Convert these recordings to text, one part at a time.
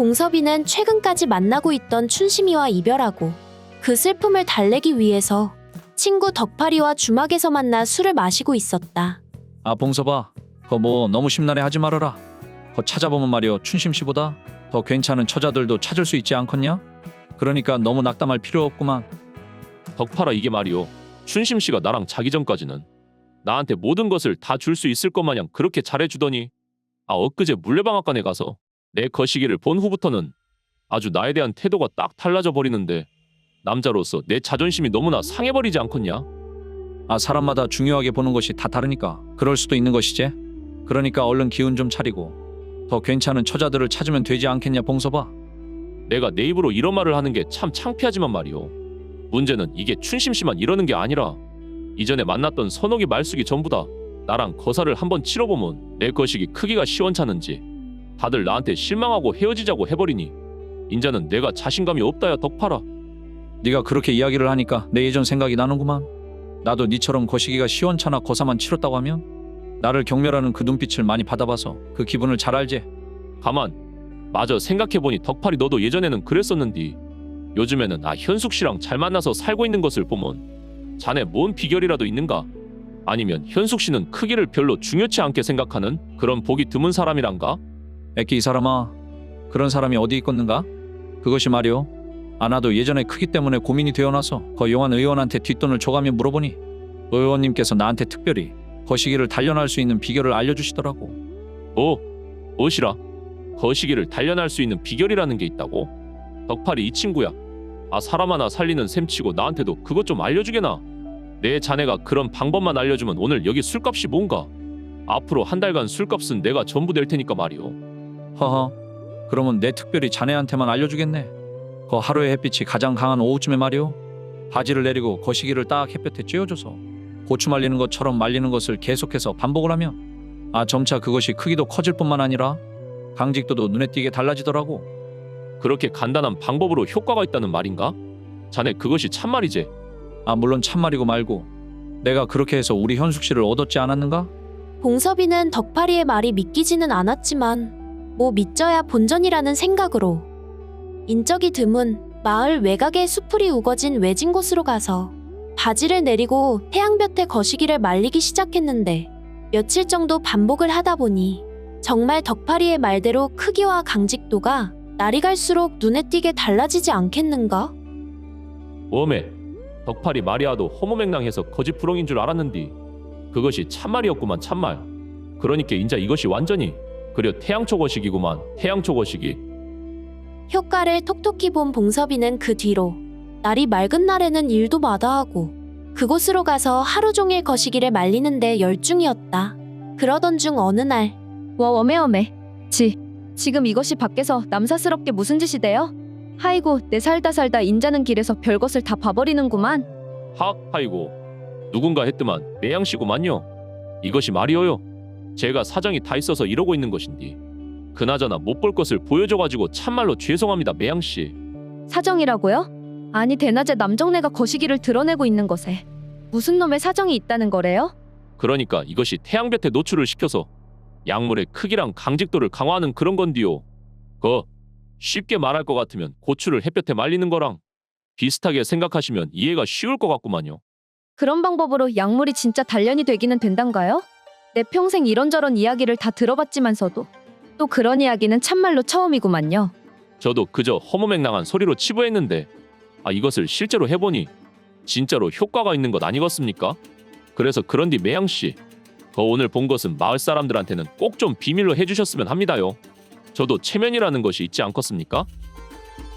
봉섭이는 최근까지 만나고 있던 춘심이와 이별하고 그 슬픔을 달래기 위해서 친구 덕파리와 주막에서 만나 술을 마시고 있었다. 아 봉섭아, 거 뭐 너무 심란해 하지 말아라. 거 찾아보면 말이여 춘심씨보다 더 괜찮은 처자들도 찾을 수 있지 않겠냐? 그러니까 너무 낙담할 필요 없구만. 덕파라 이게 말이오. 춘심씨가 나랑 자기 전까지는 나한테 모든 것을 다 줄 수 있을 것 마냥 그렇게 잘해주더니 엊그제 물레방앗간에 가서 내 거시기를 본 후부터는 아주 나에 대한 태도가 딱 달라져 버리는데 남자로서 내 자존심이 너무나 상해버리지 않겠냐? 아 사람마다 중요하게 보는 것이 다 다르니까 그럴 수도 있는 것이지. 그러니까 얼른 기운 좀 차리고 더 괜찮은 처자들을 찾으면 되지 않겠냐 봉섭아. 내가 내 입으로 이런 말을 하는 게 참 창피하지만 말이오. 문제는 이게 춘심씨만 이러는 게 아니라 이전에 만났던 선옥이 말숙이 전부 다 나랑 거사를 한번 치러보면 내 거시기 크기가 시원찮은지 다들 나한테 실망하고 헤어지자고 해버리니 인자는 내가 자신감이 없다야 덕파라. 네가 그렇게 이야기를 하니까 내 예전 생각이 나는구만. 나도 네처럼 거시기가 시원찮아 거사만 치렀다고 하면 나를 경멸하는 그 눈빛을 많이 받아봐서 그 기분을 잘 알지. 가만 마저 생각해보니 덕팔이 너도 예전에는 그랬었는디 요즘에는 현숙씨랑 잘 만나서 살고 있는 것을 보면 자네 뭔 비결이라도 있는가? 아니면 현숙씨는 크기를 별로 중요치 않게 생각하는 그런 보기 드문 사람이란가? 애끼 이 사람아, 그런 사람이 어디 있겠는가? 그것이 말이오, 나도 예전에 크기 때문에 고민이 되어나서 거 용한 의원한테 뒷돈을 줘가며 물어보니 의원님께서 나한테 특별히 거시기를 단련할 수 있는 비결을 알려주시더라고. 무엇이라? 거시기를 단련할 수 있는 비결이라는 게 있다고? 덕팔이 이 친구야. 사람 하나 살리는 셈치고 나한테도 그것 좀 알려주게나. 내 자네가 그런 방법만 알려주면 오늘 여기 술값이 뭔가. 앞으로 한 달간 술값은 내가 전부 낼 테니까 말이오. 허허, 그러면 내 특별히 자네한테만 알려주겠네. 거 하루의 햇빛이 가장 강한 오후쯤에 말이오, 바지를 내리고 거시기를 딱 햇볕에 쬐어줘서 고추 말리는 것처럼 말리는 것을 계속해서 반복을 하면 점차 그것이 크기도 커질 뿐만 아니라 강직도도 눈에 띄게 달라지더라고. 그렇게 간단한 방법으로 효과가 있다는 말인가? 자네 그것이 참말이지? 물론 참말이고 말고 내가 그렇게 해서 우리 현숙 씨를 얻었지 않았는가? 봉섭이는 덕파리의 말이 믿기지는 않았지만 뭐 믿져야 본전이라는 생각으로 인적이 드문 마을 외곽의 수풀이 우거진 외진 곳으로 가서 바지를 내리고 태양볕에 거시기를 말리기 시작했는데 며칠 정도 반복을 하다 보니 정말 덕파리의 말대로 크기와 강직도가 날이 갈수록 눈에 띄게 달라지지 않겠는가? 웜에 덕팔이 말이야도 허무맹랑해서 거짓부렁인 줄 알았는디 그것이 참말이었구만 참말. 그러니까 인자 이것이 완전히 그려 태양초 거시기구만. 태양초 거시기. 효과를 톡톡히 본 봉섭이는 그 뒤로 날이 맑은 날에는 일도 마다하고 그곳으로 가서 하루 종일 거시기를 말리는데 열중이었다. 그러던 중 어느 날 어메 지금 이것이 밖에서 남사스럽게 무슨 짓이대요? 하이고 내 살다 인자는 길에서 별것을 다 봐버리는구만. 하이고 누군가 했더만 매양씨구만요. 이것이 말이어요. 제가 사정이 다 있어서 이러고 있는 것인디 그나저나 못 볼 것을 보여줘가지고 참말로 죄송합니다 매양씨. 사정이라고요? 아니 대낮에 남정네가 거시기를 드러내고 있는 것에 무슨 놈의 사정이 있다는 거래요? 그러니까 이것이 태양볕에 노출을 시켜서 약물의 크기랑 강직도를 강화하는 그런 건디요. 쉽게 말할 것 같으면 고추를 햇볕에 말리는 거랑 비슷하게 생각하시면 이해가 쉬울 것 같구만요. 그런 방법으로 약물이 진짜 단련이 되기는 된단가요? 내 평생 이런저런 이야기를 다 들어봤지만서도 또 그런 이야기는 참말로 처음이구만요. 저도 그저 허무맹랑한 소리로 치부했는데 이것을 실제로 해보니 진짜로 효과가 있는 것 아니겠습니까? 그래서 그런디 매양씨, 오늘 본 것은 마을 사람들한테는 꼭 좀 비밀로 해주셨으면 합니다요. 저도 체면이라는 것이 있지 않겠습니까?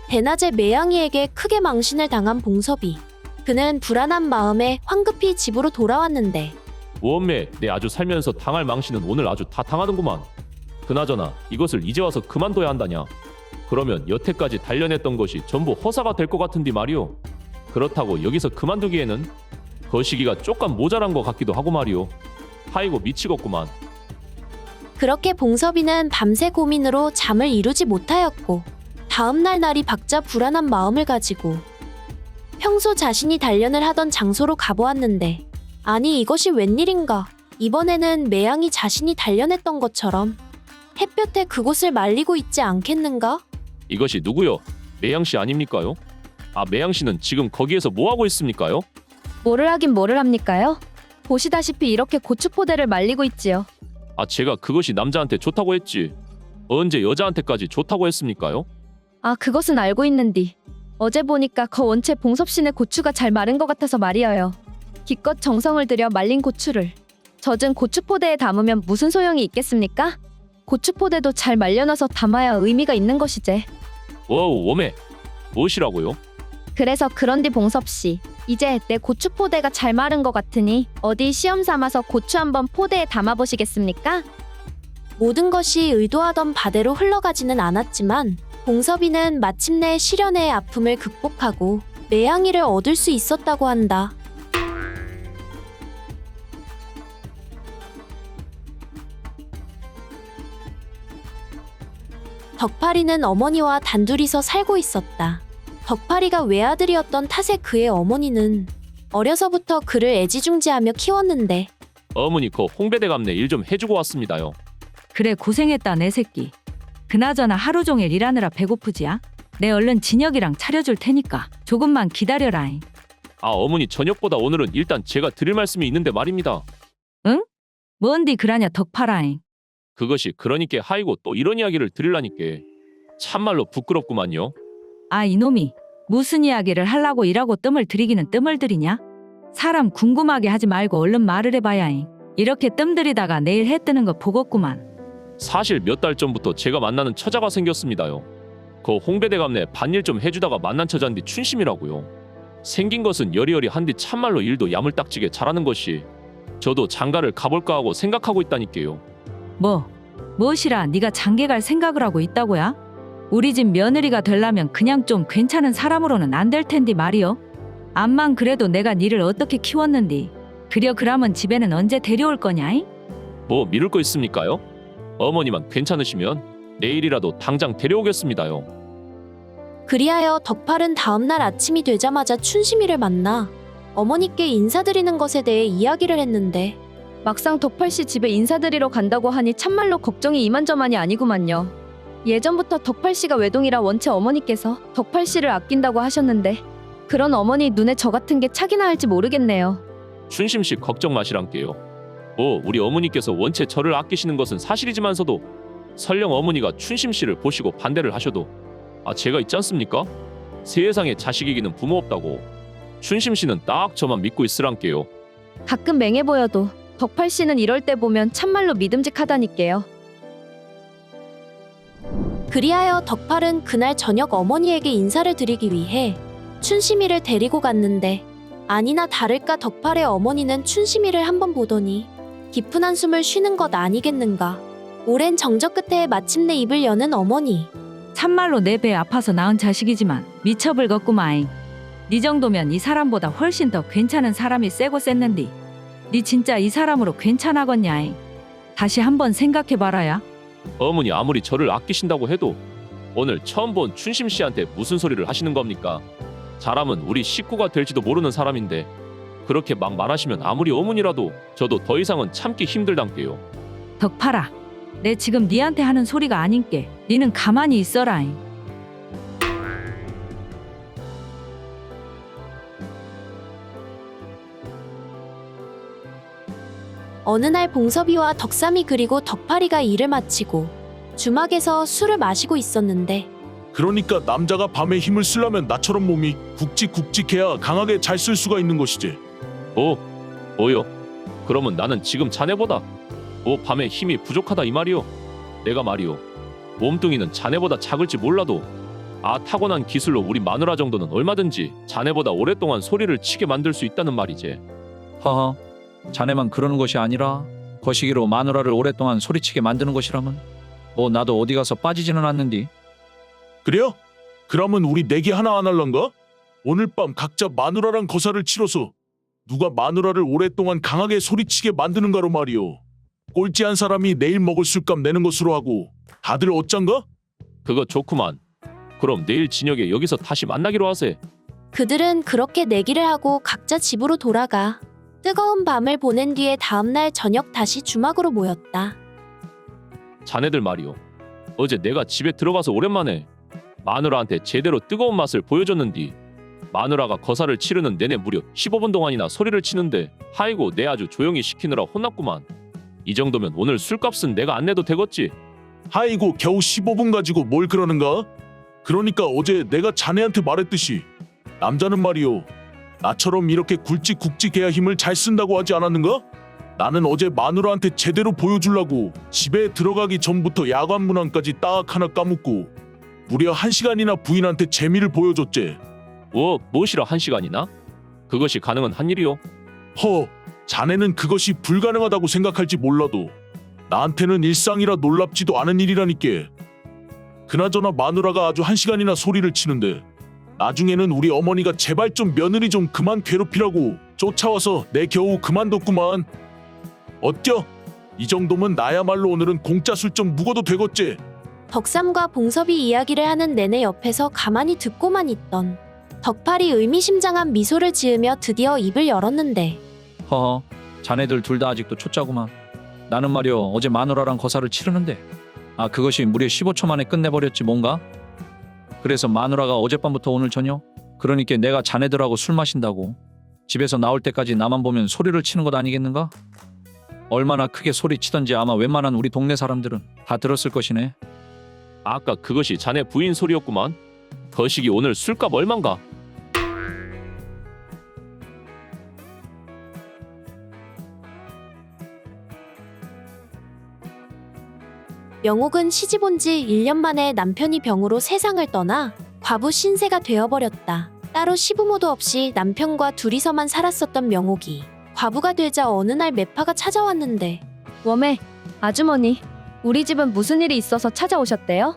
대낮에 매양이에게 크게 망신을 당한 봉섭이. 그는 불안한 마음에 황급히 집으로 돌아왔는데 원매 내 아주 살면서 당할 망신은 오늘 아주 다 당하는구만. 그나저나 이것을 이제 와서 그만둬야 한다냐. 그러면 여태까지 단련했던 것이 전부 허사가 될 것 같은디 말이오. 그렇다고 여기서 그만두기에는 거시기가 조금 모자란 것 같기도 하고 말이오. 하이고 미치겠구만. 그렇게 봉섭이는 밤새 고민으로 잠을 이루지 못하였고 다음날 날이 밝자 불안한 마음을 가지고 평소 자신이 단련을 하던 장소로 가보았는데 아니 이것이 웬일인가. 이번에는 매양이 자신이 단련했던 것처럼 햇볕에 그곳을 말리고 있지 않겠는가? 이것이 누구요? 매양씨 아닙니까요? 아, 매양씨는 지금 거기에서 뭐하고 있습니까요? 뭐를 하긴 뭐를 합니까요? 보시다시피 이렇게 고추포대를 말리고 있지요. 아, 제가 그것이 남자한테 좋다고 했지 언제 여자한테까지 좋다고 했습니까요? 아, 그것은 알고 있는디. 어제 보니까 거 원체 봉섭씨네 고추가 잘 마른 것 같아서 말이어요. 기껏 정성을 들여 말린 고추를 젖은 고추포대에 담으면 무슨 소용이 있겠습니까? 고추포대도 잘 말려놔서 담아야 의미가 있는 것이제. 워우, 웜에 무엇이라고요? 그래서 그런디 봉섭씨, 이제 내 고추포대가 잘 마른 것 같으니 어디 시험 삼아서 고추 한번 포대에 담아보시겠습니까? 모든 것이 의도하던 바대로 흘러가지는 않았지만 봉섭이는 마침내 시련의 아픔을 극복하고 매양이를 얻을 수 있었다고 한다. 덕팔이는 어머니와 단둘이서 살고 있었다. 덕팔이가 외아들이었던 탓에 그의 어머니는 어려서부터 그를 애지중지하며 키웠는데 어머니 그 홍배대감네 일 좀 해주고 왔습니다요. 그래 고생했다 내 새끼. 그나저나 하루 종일 일하느라 배고프지야? 내 얼른 진혁이랑 차려줄 테니까 조금만 기다려라잉. 아, 어머니 저녁보다 오늘은 일단 제가 드릴 말씀이 있는데 말입니다. 뭔디 그라냐 덕팔아잉. 그것이 그러니께 하이고 또 이런 이야기를 드리려니께 참말로 부끄럽구만요. 아 이놈이 무슨 이야기를 하려고 이라고 뜸을 들이기는 뜸을 들이냐? 사람 궁금하게 하지 말고 얼른 말을 해봐야잉. 이렇게 뜸 들이다가 내일 해 뜨는 거 보겠구만. 사실 몇 달 전부터 제가 만나는 처자가 생겼습니다요. 그 홍배대감네 반일 좀 해주다가 만난 처자인데 춘심이라고요. 생긴 것은 여리여리한데 참말로 일도 야물딱지게 잘하는 것이 저도 장가를 가볼까 하고 생각하고 있다니까요. 무엇이라 네가 장계 갈 생각을 하고 있다고야? 우리 집 며느리가 되려면 그냥 좀 괜찮은 사람으로는 안 될 텐디 말이여. 암만 그래도 내가 니를 어떻게 키웠는디. 그러면 집에는 언제 데려올 거냐잉? 뭐 미룰 거 있습니까요? 어머니만 괜찮으시면 내일이라도 당장 데려오겠습니다요. 그리하여 덕팔은 다음날 아침이 되자마자 춘심이를 만나 어머니께 인사드리는 것에 대해 이야기를 했는데 막상 덕팔씨 집에 인사드리러 간다고 하니 참말로 걱정이 이만저만이 아니구만요. 예전부터 덕팔씨가 외동이라 원체 어머니께서 덕팔씨를 아낀다고 하셨는데 그런 어머니 눈에 저 같은 게 착이나 할지 모르겠네요. 춘심씨 걱정 마시란께요. 뭐 우리 어머니께서 원체 저를 아끼시는 것은 사실이지만서도 설령 어머니가 춘심씨를 보시고 반대를 하셔도 제가 있지 않습니까? 세상에 자식 이기는 부모 없다고. 춘심씨는 딱 저만 믿고 있으란께요. 가끔 맹해 보여도 덕팔씨는 이럴 때 보면 참말로 믿음직하다니까요. 그리하여 덕팔은 그날 저녁 어머니에게 인사를 드리기 위해 춘심이를 데리고 갔는데 아니나 다를까 덕팔의 어머니는 춘심이를 한번 보더니 깊은 한숨을 쉬는 것 아니겠는가. 오랜 정적 끝에 마침내 입을 여는 어머니. 참말로 내 배 아파서 낳은 자식이지만 미쳐불겠구마잉. 네 정도면 이 사람보다 훨씬 더 괜찮은 사람이 세고 셌는디. 네 진짜 이 사람으로 괜찮아겠냐잉. 다시 한번 생각해봐라야. 어머니 아무리 저를 아끼신다고 해도 오늘 처음 본 춘심씨한테 무슨 소리를 하시는 겁니까? 잘하면 우리 식구가 될지도 모르는 사람인데 그렇게 막 말하시면 아무리 어머니라도 저도 더 이상은 참기 힘들단께요. 덕팔아, 내 지금 니한테 하는 소리가 아닌께 니는 가만히 있어라잉. 어느 날 봉섭이와 덕삼이 그리고 덕팔이가 일을 마치고 주막에서 술을 마시고 있었는데 그러니까 남자가 밤에 힘을 쓰려면 나처럼 몸이 굵직굵직해야 강하게 잘 쓸 수가 있는 것이지. 뭐요? 그러면 나는 지금 자네보다 밤에 힘이 부족하다 이 말이요. 내가 말이요. 몸뚱이는 자네보다 작을지 몰라도 타고난 기술로 우리 마누라 정도는 얼마든지 자네보다 오랫동안 소리를 치게 만들 수 있다는 말이지. 허허, 자네만 그러는 것이 아니라 거시기로 마누라를 오랫동안 소리치게 만드는 것이라면 뭐 나도 어디 가서 빠지지는 않는디. 그래요? 그러면 우리 내기 하나 안 할런가? 오늘 밤 각자 마누라랑 거사를 치러서 누가 마누라를 오랫동안 강하게 소리치게 만드는가로 말이오. 꼴찌한 사람이 내일 먹을 술값 내는 것으로 하고 다들 어쩐가? 그거 좋구만. 그럼 내일 저녁에 여기서 다시 만나기로 하세. 그들은 그렇게 내기를 하고 각자 집으로 돌아가 뜨거운 밤을 보낸 뒤에 다음날 저녁 다시 주막으로 모였다. 자네들 말이요. 어제 내가 집에 들어가서 오랜만에 마누라한테 제대로 뜨거운 맛을 보여줬는디 마누라가 거사를 치르는 내내 무려 15분 동안이나 소리를 치는데 하이고 내 아주 조용히 시키느라 혼났구만. 이 정도면 오늘 술값은 내가 안 내도 되겠지. 아이고 겨우 15분 가지고 뭘 그러는가? 그러니까 어제 내가 자네한테 말했듯이 남자는 말이오 나처럼 이렇게 굵직굵직해야 힘을 잘 쓴다고 하지 않았는가? 나는 어제 마누라한테 제대로 보여주려고 집에 들어가기 전부터 야관 문항까지 딱 하나 까먹고 무려 1시간이나 부인한테 재미를 보여줬제. 무엇이라 1시간이나? 그것이 가능한 한 일이요? 자네는 그것이 불가능하다고 생각할지 몰라도 나한테는 일상이라 놀랍지도 않은 일이라니께. 그나저나 마누라가 아주 1시간이나 소리를 치는데 나중에는 우리 어머니가 제발 좀 며느리 좀 그만 괴롭히라고 쫓아와서 내 겨우 그만뒀구만. 어때요? 이 정도면 나야말로 오늘은 공짜 술 좀 묵어도 되겠지? 덕삼과 봉섭이 이야기를 하는 내내 옆에서 가만히 듣고만 있던 덕팔이 의미심장한 미소를 지으며 드디어 입을 열었는데 허허, 자네들 둘 다 아직도 초짜구만. 나는 말이여 어제 마누라랑 거사를 치르는데 그것이 무려 15초 만에 끝내버렸지 뭔가? 그래서 마누라가 어젯밤부터 오늘 저녁 그러니까 내가 자네들하고 술 마신다고 집에서 나올 때까지 나만 보면 소리를 치는 것 아니겠는가? 얼마나 크게 소리치던지 아마 웬만한 우리 동네 사람들은 다 들었을 것이네. 아까 그것이 자네 부인 소리였구만. 거식이 오늘 술값 얼만가? 명옥은 시집 온 지 1년 만에 남편이 병으로 세상을 떠나 과부 신세가 되어버렸다. 따로 시부모도 없이 남편과 둘이서만 살았었던 명옥이 과부가 되자 어느 날 매파가 찾아왔는데 웜에 아주머니 우리 집은 무슨 일이 있어서 찾아오셨대요?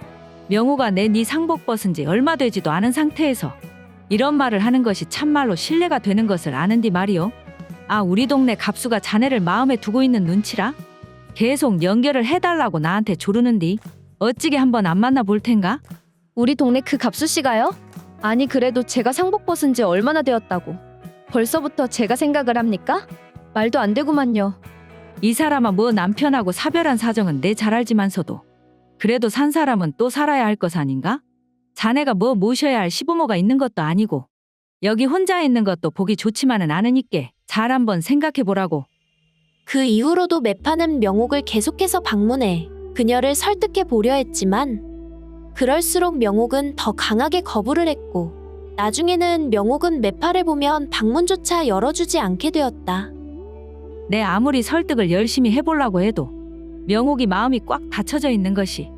명호가 내 네 상복 벗은 지 얼마 되지도 않은 상태에서 이런 말을 하는 것이 참말로 신뢰가 되는 것을 아는디 말이오. 우리 동네 갑수가 자네를 마음에 두고 있는 눈치라? 계속 연결을 해달라고 나한테 조르는디 어찌게 한번 안 만나 볼 텐가? 우리 동네 그 갑수 씨가요? 아니 그래도 제가 상복 벗은 지 얼마나 되었다고 벌써부터 제가 생각을 합니까? 말도 안 되구만요. 이 사람아 뭐 남편하고 사별한 사정은 내 잘 알지만서도 그래도 산 사람은 또 살아야 할 것 아닌가? 자네가 뭐 모셔야 할 시부모가 있는 것도 아니고 여기 혼자 있는 것도 보기 좋지만은 않으니께 잘 한번 생각해보라고. 그 이후로도 매파는 명옥을 계속해서 방문해 그녀를 설득해 보려 했지만 그럴수록 명옥은 더 강하게 거부를 했고 나중에는 명옥은 매파를 보면 방문조차 열어주지 않게 되었다. 내 아무리 설득을 열심히 해보려고 해도 명옥이 마음이 꽉 닫혀져 있는 것이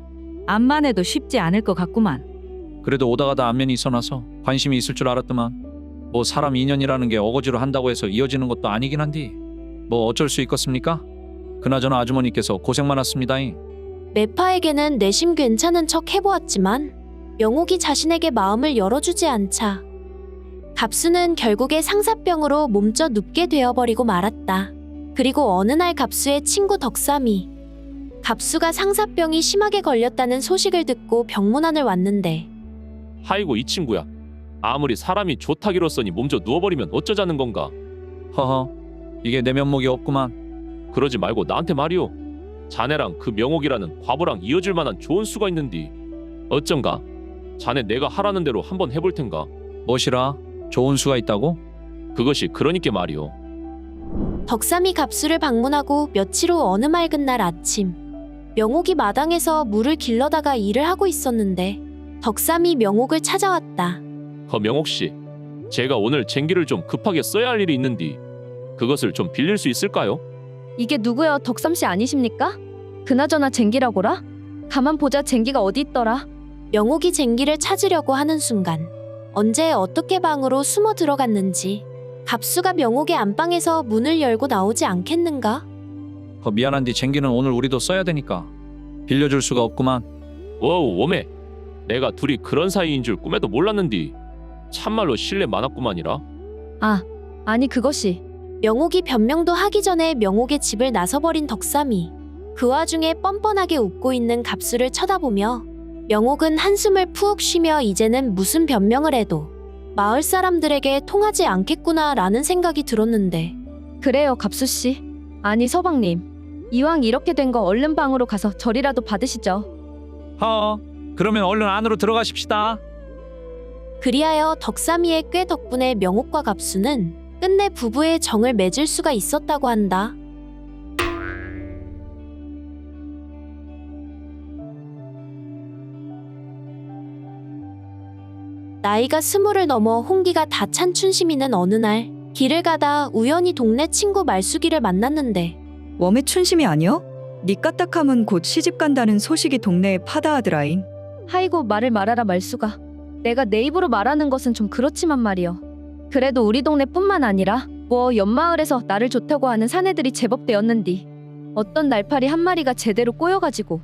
암만 해도 쉽지 않을 것 같구만. 그래도 오다가다 안면이 있어놔서 관심이 있을 줄 알았더만 뭐 사람 인연이라는 게 어거지로 한다고 해서 이어지는 것도 아니긴 한디 뭐 어쩔 수 있겠습니까? 그나저나 아주머니께서 고생 많았습니다잉. 매파에게는 내심 괜찮은 척 해보았지만 명옥이 자신에게 마음을 열어주지 않자 갑수는 결국에 상사병으로 몸져 눕게 되어버리고 말았다. 그리고 어느 날 갑수의 친구 덕삼이 갑수가 상사병이 심하게 걸렸다는 소식을 듣고 병문안을 왔는데 하이고 이 친구야. 아무리 사람이 좋다기로써니 몸져 누워버리면 어쩌자는 건가? 허허, 이게 내 면목이 없구만. 그러지 말고 나한테 말이오. 자네랑 그 명옥이라는 과부랑 이어질 만한 좋은 수가 있는디 어쩐가? 자네 내가 하라는 대로 한번 해볼 텐가? 무엇이라? 좋은 수가 있다고? 그것이 그러니까 말이오. 덕삼이 갑수를 방문하고 며칠 후 어느 맑은 날 아침 명옥이 마당에서 물을 길러다가 일을 하고 있었는데 덕삼이 명옥을 찾아왔다. 명옥씨, 제가 오늘 쟁기를 좀 급하게 써야 할 일이 있는디 그것을 좀 빌릴 수 있을까요? 이게 누구여 덕삼 씨 아니십니까? 그나저나 쟁기라고라? 가만 보자 쟁기가 어디 있더라? 명옥이 쟁기를 찾으려고 하는 순간 언제 어떻게 방으로 숨어 들어갔는지 갑수가 명옥의 안방에서 문을 열고 나오지 않겠는가? 미안한디 쟁기는 오늘 우리도 써야 되니까 빌려줄 수가 없구만. 워메, 내가 둘이 그런 사이인 줄 꿈에도 몰랐는디 참말로 실례 많았구만이라. 아니 그것이 명옥이 변명도 하기 전에 명옥의 집을 나서버린 덕삼이 그 와중에 뻔뻔하게 웃고 있는 갑수를 쳐다보며 명옥은 한숨을 푹 쉬며 이제는 무슨 변명을 해도 마을 사람들에게 통하지 않겠구나라는 생각이 들었는데 그래요 갑수 씨. 아니 서방님 이왕 이렇게 된 거 얼른 방으로 가서 절이라도 받으시죠. 그러면 얼른 안으로 들어가십시다. 그리하여 덕삼이의 꾀 덕분에 명옥과 갑수는 끝내 부부의 정을 맺을 수가 있었다고 한다. 나이가 20을 넘어 홍기가 다 찬 춘심이는 어느 날 길을 가다 우연히 동네 친구 말숙이를 만났는데 웜의 춘심이 아니여? 니 까딱함은 곧 시집 간다는 소식이 동네에 파다하더라잉. 하이고 말을 말아라 말수가. 내가 내 입으로 말하는 것은 좀 그렇지만 말이여. 그래도 우리 동네뿐만 아니라 뭐 옆마을에서 나를 좋다고 하는 사내들이 제법 되었는디. 어떤 날파리 한 마리가 제대로 꼬여가지고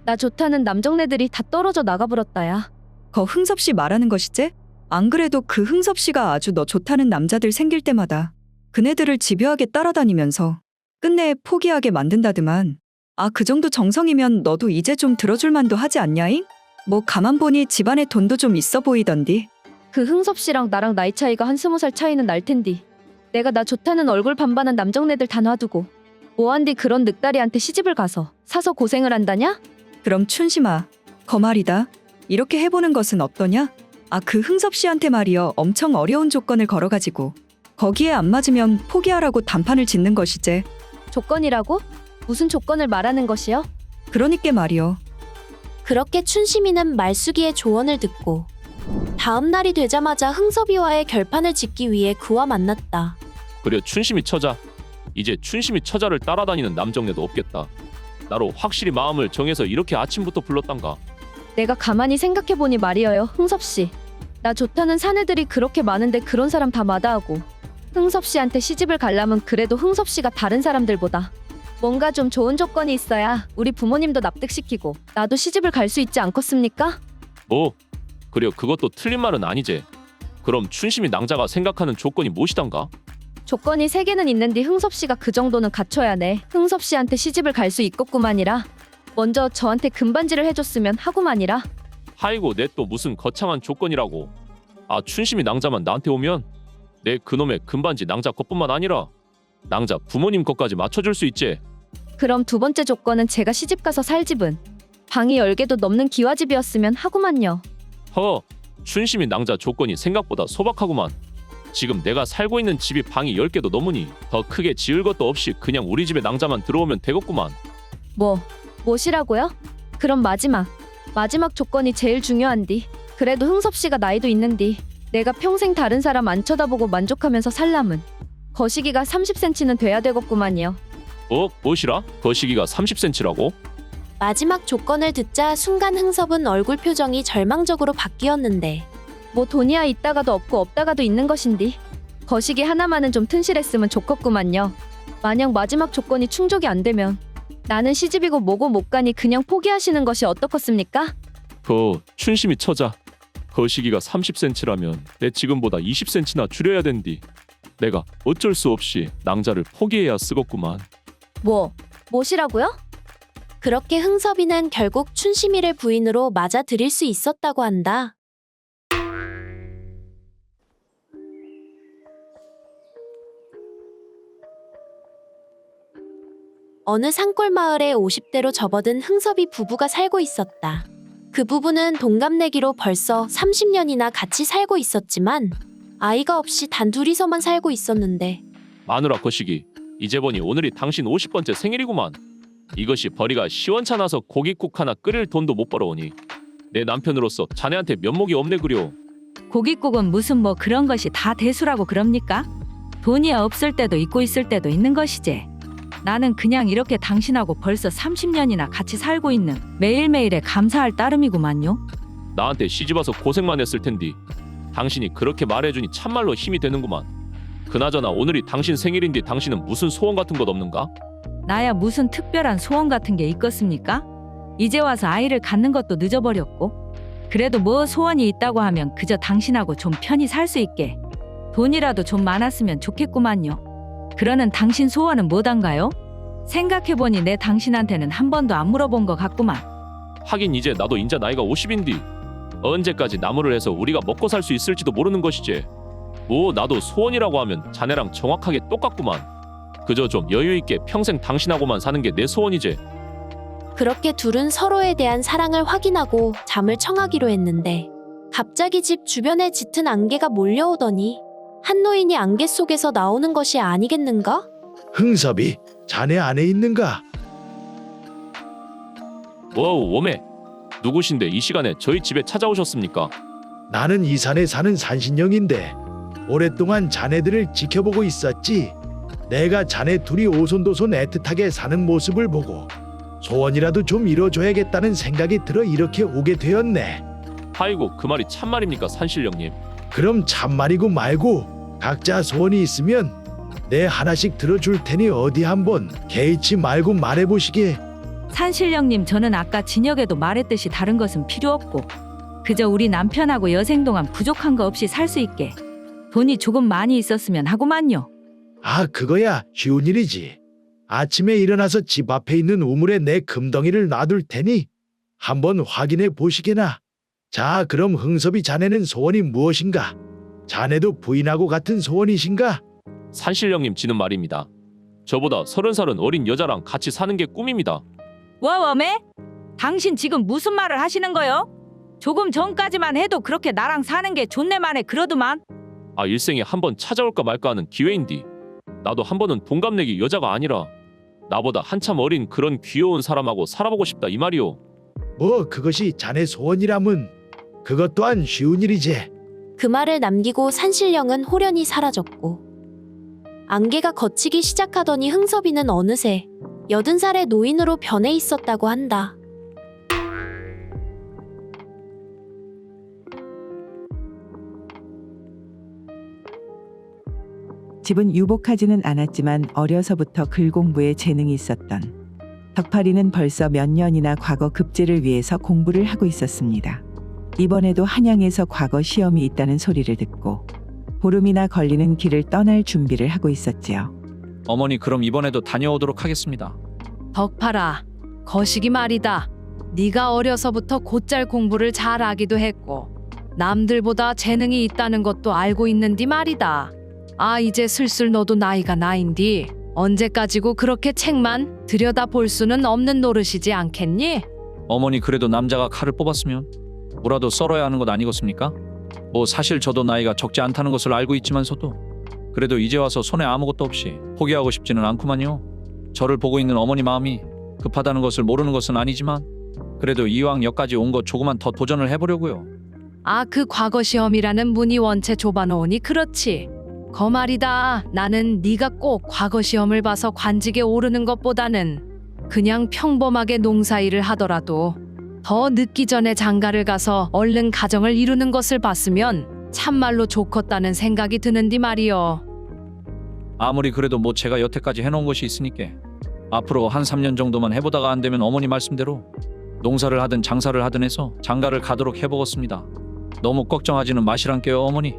나 좋다는 남정네들이 다 떨어져 나가버렸다야. 거 흥섭씨 말하는 것이지? 안 그래도 그 흥섭씨가 아주 너 좋다는 남자들 생길 때마다 그네들을 집요하게 따라다니면서 끝내 포기하게 만든다드만. 아, 그 정도 정성이면 너도 이제 좀 들어줄 만도 하지 않냐잉? 뭐 가만 보니 집안에 돈도 좀 있어 보이던디. 그 흥섭씨랑 나랑 나이 차이가 한 20살 차이는 날 텐디. 내가 나 좋다는 얼굴 반반한 남정네들 다 놔두고 뭐한디 그런 늑다리한테 시집을 가서 사서 고생을 한다냐? 그럼 춘심아, 거 말이다. 이렇게 해보는 것은 어떠냐? 아, 그 흥섭씨한테 말이여 엄청 어려운 조건을 걸어가지고 거기에 안 맞으면 포기하라고 단판을 짓는 것이지. 조건이라고? 무슨 조건을 말하는 것이여? 그러니까 말이여. 그렇게 춘심이는 말숙이의 조언을 듣고 다음 날이 되자마자 흥섭이와의 결판을 짓기 위해 그와 만났다. 그려 춘심이 처자. 이제 춘심이 처자를 따라다니는 남정네도 없겠다. 나로 확실히 마음을 정해서 이렇게 아침부터 불렀단가. 내가 가만히 생각해보니 말이여요, 흥섭씨. 나 좋다는 사내들이 그렇게 많은데 그런 사람 다 마다하고 흥섭씨한테 시집을 가려면 그래도 흥섭씨가 다른 사람들보다 뭔가 좀 좋은 조건이 있어야 우리 부모님도 납득시키고 나도 시집을 갈 수 있지 않겠습니까? 뭐? 그려 그것도 틀린 말은 아니제. 그럼 춘심이 낭자가 생각하는 조건이 무엇이단가? 조건이 3개는 있는데 흥섭씨가 그 정도는 갖춰야 내 흥섭씨한테 시집을 갈 수 있겠구만이라. 먼저 저한테 금반지를 해줬으면 하구만이라. 하이고 내 또 무슨 거창한 조건이라고. 아, 춘심이 낭자만 나한테 오면 내 그놈의 금반지 낭자 것뿐만 아니라 낭자 부모님 것까지 맞춰줄 수 있지. 그럼 2번째 조건은 제가 시집가서 살 집은 방이 10개도 넘는 기와집이었으면 하구만요. 허, 춘심이 낭자 조건이 생각보다 소박하구만. 지금 내가 살고 있는 집이 방이 10개도 넘으니 더 크게 지을 것도 없이 그냥 우리 집에 낭자만 들어오면 되겠구만. 뭐시라고요? 그럼 마지막 조건이 제일 중요한디. 그래도 흥섭씨가 나이도 있는디 내가 평생 다른 사람 안 쳐다보고 만족하면서 살람은 거시기가 30cm는 돼야 되겠구만요. 무엇이라? 거시기가 30cm라고? 마지막 조건을 듣자 순간 흥섭은 얼굴 표정이 절망적으로 바뀌었는데 뭐 돈이야 있다가도 없고 없다가도 있는 것인디 거시기 하나만은 좀 튼실했으면 좋겠구만요. 만약 마지막 조건이 충족이 안 되면 나는 시집이고 뭐고 못 가니 그냥 포기하시는 것이 어떻겠습니까? 춘심이 처자. 거시기가 30cm라면 내 지금보다 20cm나 줄여야 된디. 내가 어쩔 수 없이 낭자를 포기해야 쓰겠구만. 뭐시라고요? 그렇게 흥섭이는 결국 춘심이를 부인으로 맞아들일 수 있었다고 한다. 어느 산골 마을에 50대로 접어든 흥섭이 부부가 살고 있었다. 그 부부는 동갑내기로 벌써 30년이나 같이 살고 있었지만 아이가 없이 단 둘이서만 살고 있었는데 마누라 거시기, 이제 보니 오늘이 당신 50번째 생일이구만. 이것이 벌이가 시원찮아서 고깃국 하나 끓일 돈도 못 벌어오니 내 남편으로서 자네한테 면목이 없네 그려. 고깃국은 무슨 뭐 그런 것이 다 대수라고 그럽니까? 돈이 없을 때도 있고 있을 때도 있는 것이지. 나는 그냥 이렇게 당신하고 벌써 30년이나 같이 살고 있는 매일매일에 감사할 따름이구만요. 나한테 시집와서 고생만 했을 텐디 당신이 그렇게 말해주니 참말로 힘이 되는구만. 그나저나 오늘이 당신 생일인데 당신은 무슨 소원 같은 것 없는가? 나야 무슨 특별한 소원 같은 게 있겠습니까? 이제 와서 아이를 갖는 것도 늦어버렸고 그래도 뭐 소원이 있다고 하면 그저 당신하고 좀 편히 살 수 있게 돈이라도 좀 많았으면 좋겠구만요. 그러는 당신 소원은 뭐단가요? 생각해보니 내 당신한테는 한 번도 안 물어본 것 같구만. 하긴 이제 나도 인자 나이가 50인디 언제까지 나무를 해서 우리가 먹고 살 수 있을지도 모르는 것이지. 뭐 나도 소원이라고 하면 자네랑 정확하게 똑같구만. 그저 좀 여유 있게 평생 당신하고만 사는 게 내 소원이지. 그렇게 둘은 서로에 대한 사랑을 확인하고 잠을 청하기로 했는데 갑자기 집 주변에 짙은 안개가 몰려오더니 한 노인이 안개 속에서 나오는 것이 아니겠는가? 흥섭이 자네 안에 있는가? 와우, 웜에 누구신데 이 시간에 저희 집에 찾아오셨습니까? 나는 이 산에 사는 산신령인데 오랫동안 자네들을 지켜보고 있었지. 내가 자네 둘이 오손도손 애틋하게 사는 모습을 보고 소원이라도 좀 이뤄줘야겠다는 생각이 들어 이렇게 오게 되었네. 아이고, 그 말이 참말입니까, 산신령님? 그럼 참말이고 말고 각자 소원이 있으면 내 하나씩 들어줄 테니 어디 한번 개의치 말고 말해보시게. 산신령님, 저는 아까 진혁에도 말했듯이 다른 것은 필요 없고 그저 우리 남편하고 여생 동안 부족한 거 없이 살 수 있게 돈이 조금 많이 있었으면 하고만요. 아, 그거야 쉬운 일이지. 아침에 일어나서 집 앞에 있는 우물에 내 금덩이를 놔둘 테니 한번 확인해 보시게나. 자, 그럼 흥섭이 자네는 소원이 무엇인가? 자네도 부인하고 같은 소원이신가? 산신령님 지는 말입니다. 저보다 30살은 어린 여자랑 같이 사는 게 꿈입니다. 웜에? 당신 지금 무슨 말을 하시는 거요? 조금 전까지만 해도 그렇게 나랑 사는 게 좋네만해 그러더만. 아, 일생에 한번 찾아올까 말까 하는 기회인디. 나도 한 번은 동갑내기 여자가 아니라 나보다 한참 어린 그런 귀여운 사람하고 살아보고 싶다 이 말이오. 뭐 그것이 자네 소원이라면 그것 또한 쉬운 일이지. 그 말을 남기고 산신령은 호련히 사라졌고 안개가 걷히기 시작하더니 흥섭이는 어느새 80살의 노인으로 변해 있었다고 한다. 집은 유복하지는 않았지만 어려서부터 글 공부에 재능이 있었던 덕팔이는 벌써 몇 년이나 과거 급제를 위해서 공부를 하고 있었습니다. 이번에도 한양에서 과거 시험이 있다는 소리를 듣고 보름이나 걸리는 길을 떠날 준비를 하고 있었지요. 어머니, 그럼 이번에도 다녀오도록 하겠습니다. 덕팔아, 거시기 말이다. 네가 어려서부터 곧잘 공부를 잘하기도 했고 남들보다 재능이 있다는 것도 알고 있는디 말이다. 아, 이제 슬슬 너도 나이가 나인디 언제까지고 그렇게 책만 들여다볼 수는 없는 노릇이지 않겠니? 어머니, 그래도 남자가 칼을 뽑았으면 뭐라도 썰어야 하는 것 아니겠습니까? 뭐 사실 저도 나이가 적지 않다는 것을 알고 있지만서도 그래도 이제 와서 손에 아무것도 없이 포기하고 싶지는 않구만요. 저를 보고 있는 어머니 마음이 급하다는 것을 모르는 것은 아니지만 그래도 이왕 여기까지 온 것 조금만 더 도전을 해보려고요. 아, 그 과거 시험이라는 문이 원체 좁아놓으니 그렇지. 거 말이다. 나는 네가 꼭 과거 시험을 봐서 관직에 오르는 것보다는 그냥 평범하게 농사일을 하더라도 더 늦기 전에 장가를 가서 얼른 가정을 이루는 것을 봤으면 참말로 좋겠다는 생각이 드는디 말이여. 아무리 그래도 뭐 제가 여태까지 해놓은 것이 있으니까 앞으로 한 3년 정도만 해보다가 안 되면 어머니 말씀대로 농사를 하든 장사를 하든 해서 장가를 가도록 해보겠습니다. 너무 걱정하지는 마시란께요, 어머니.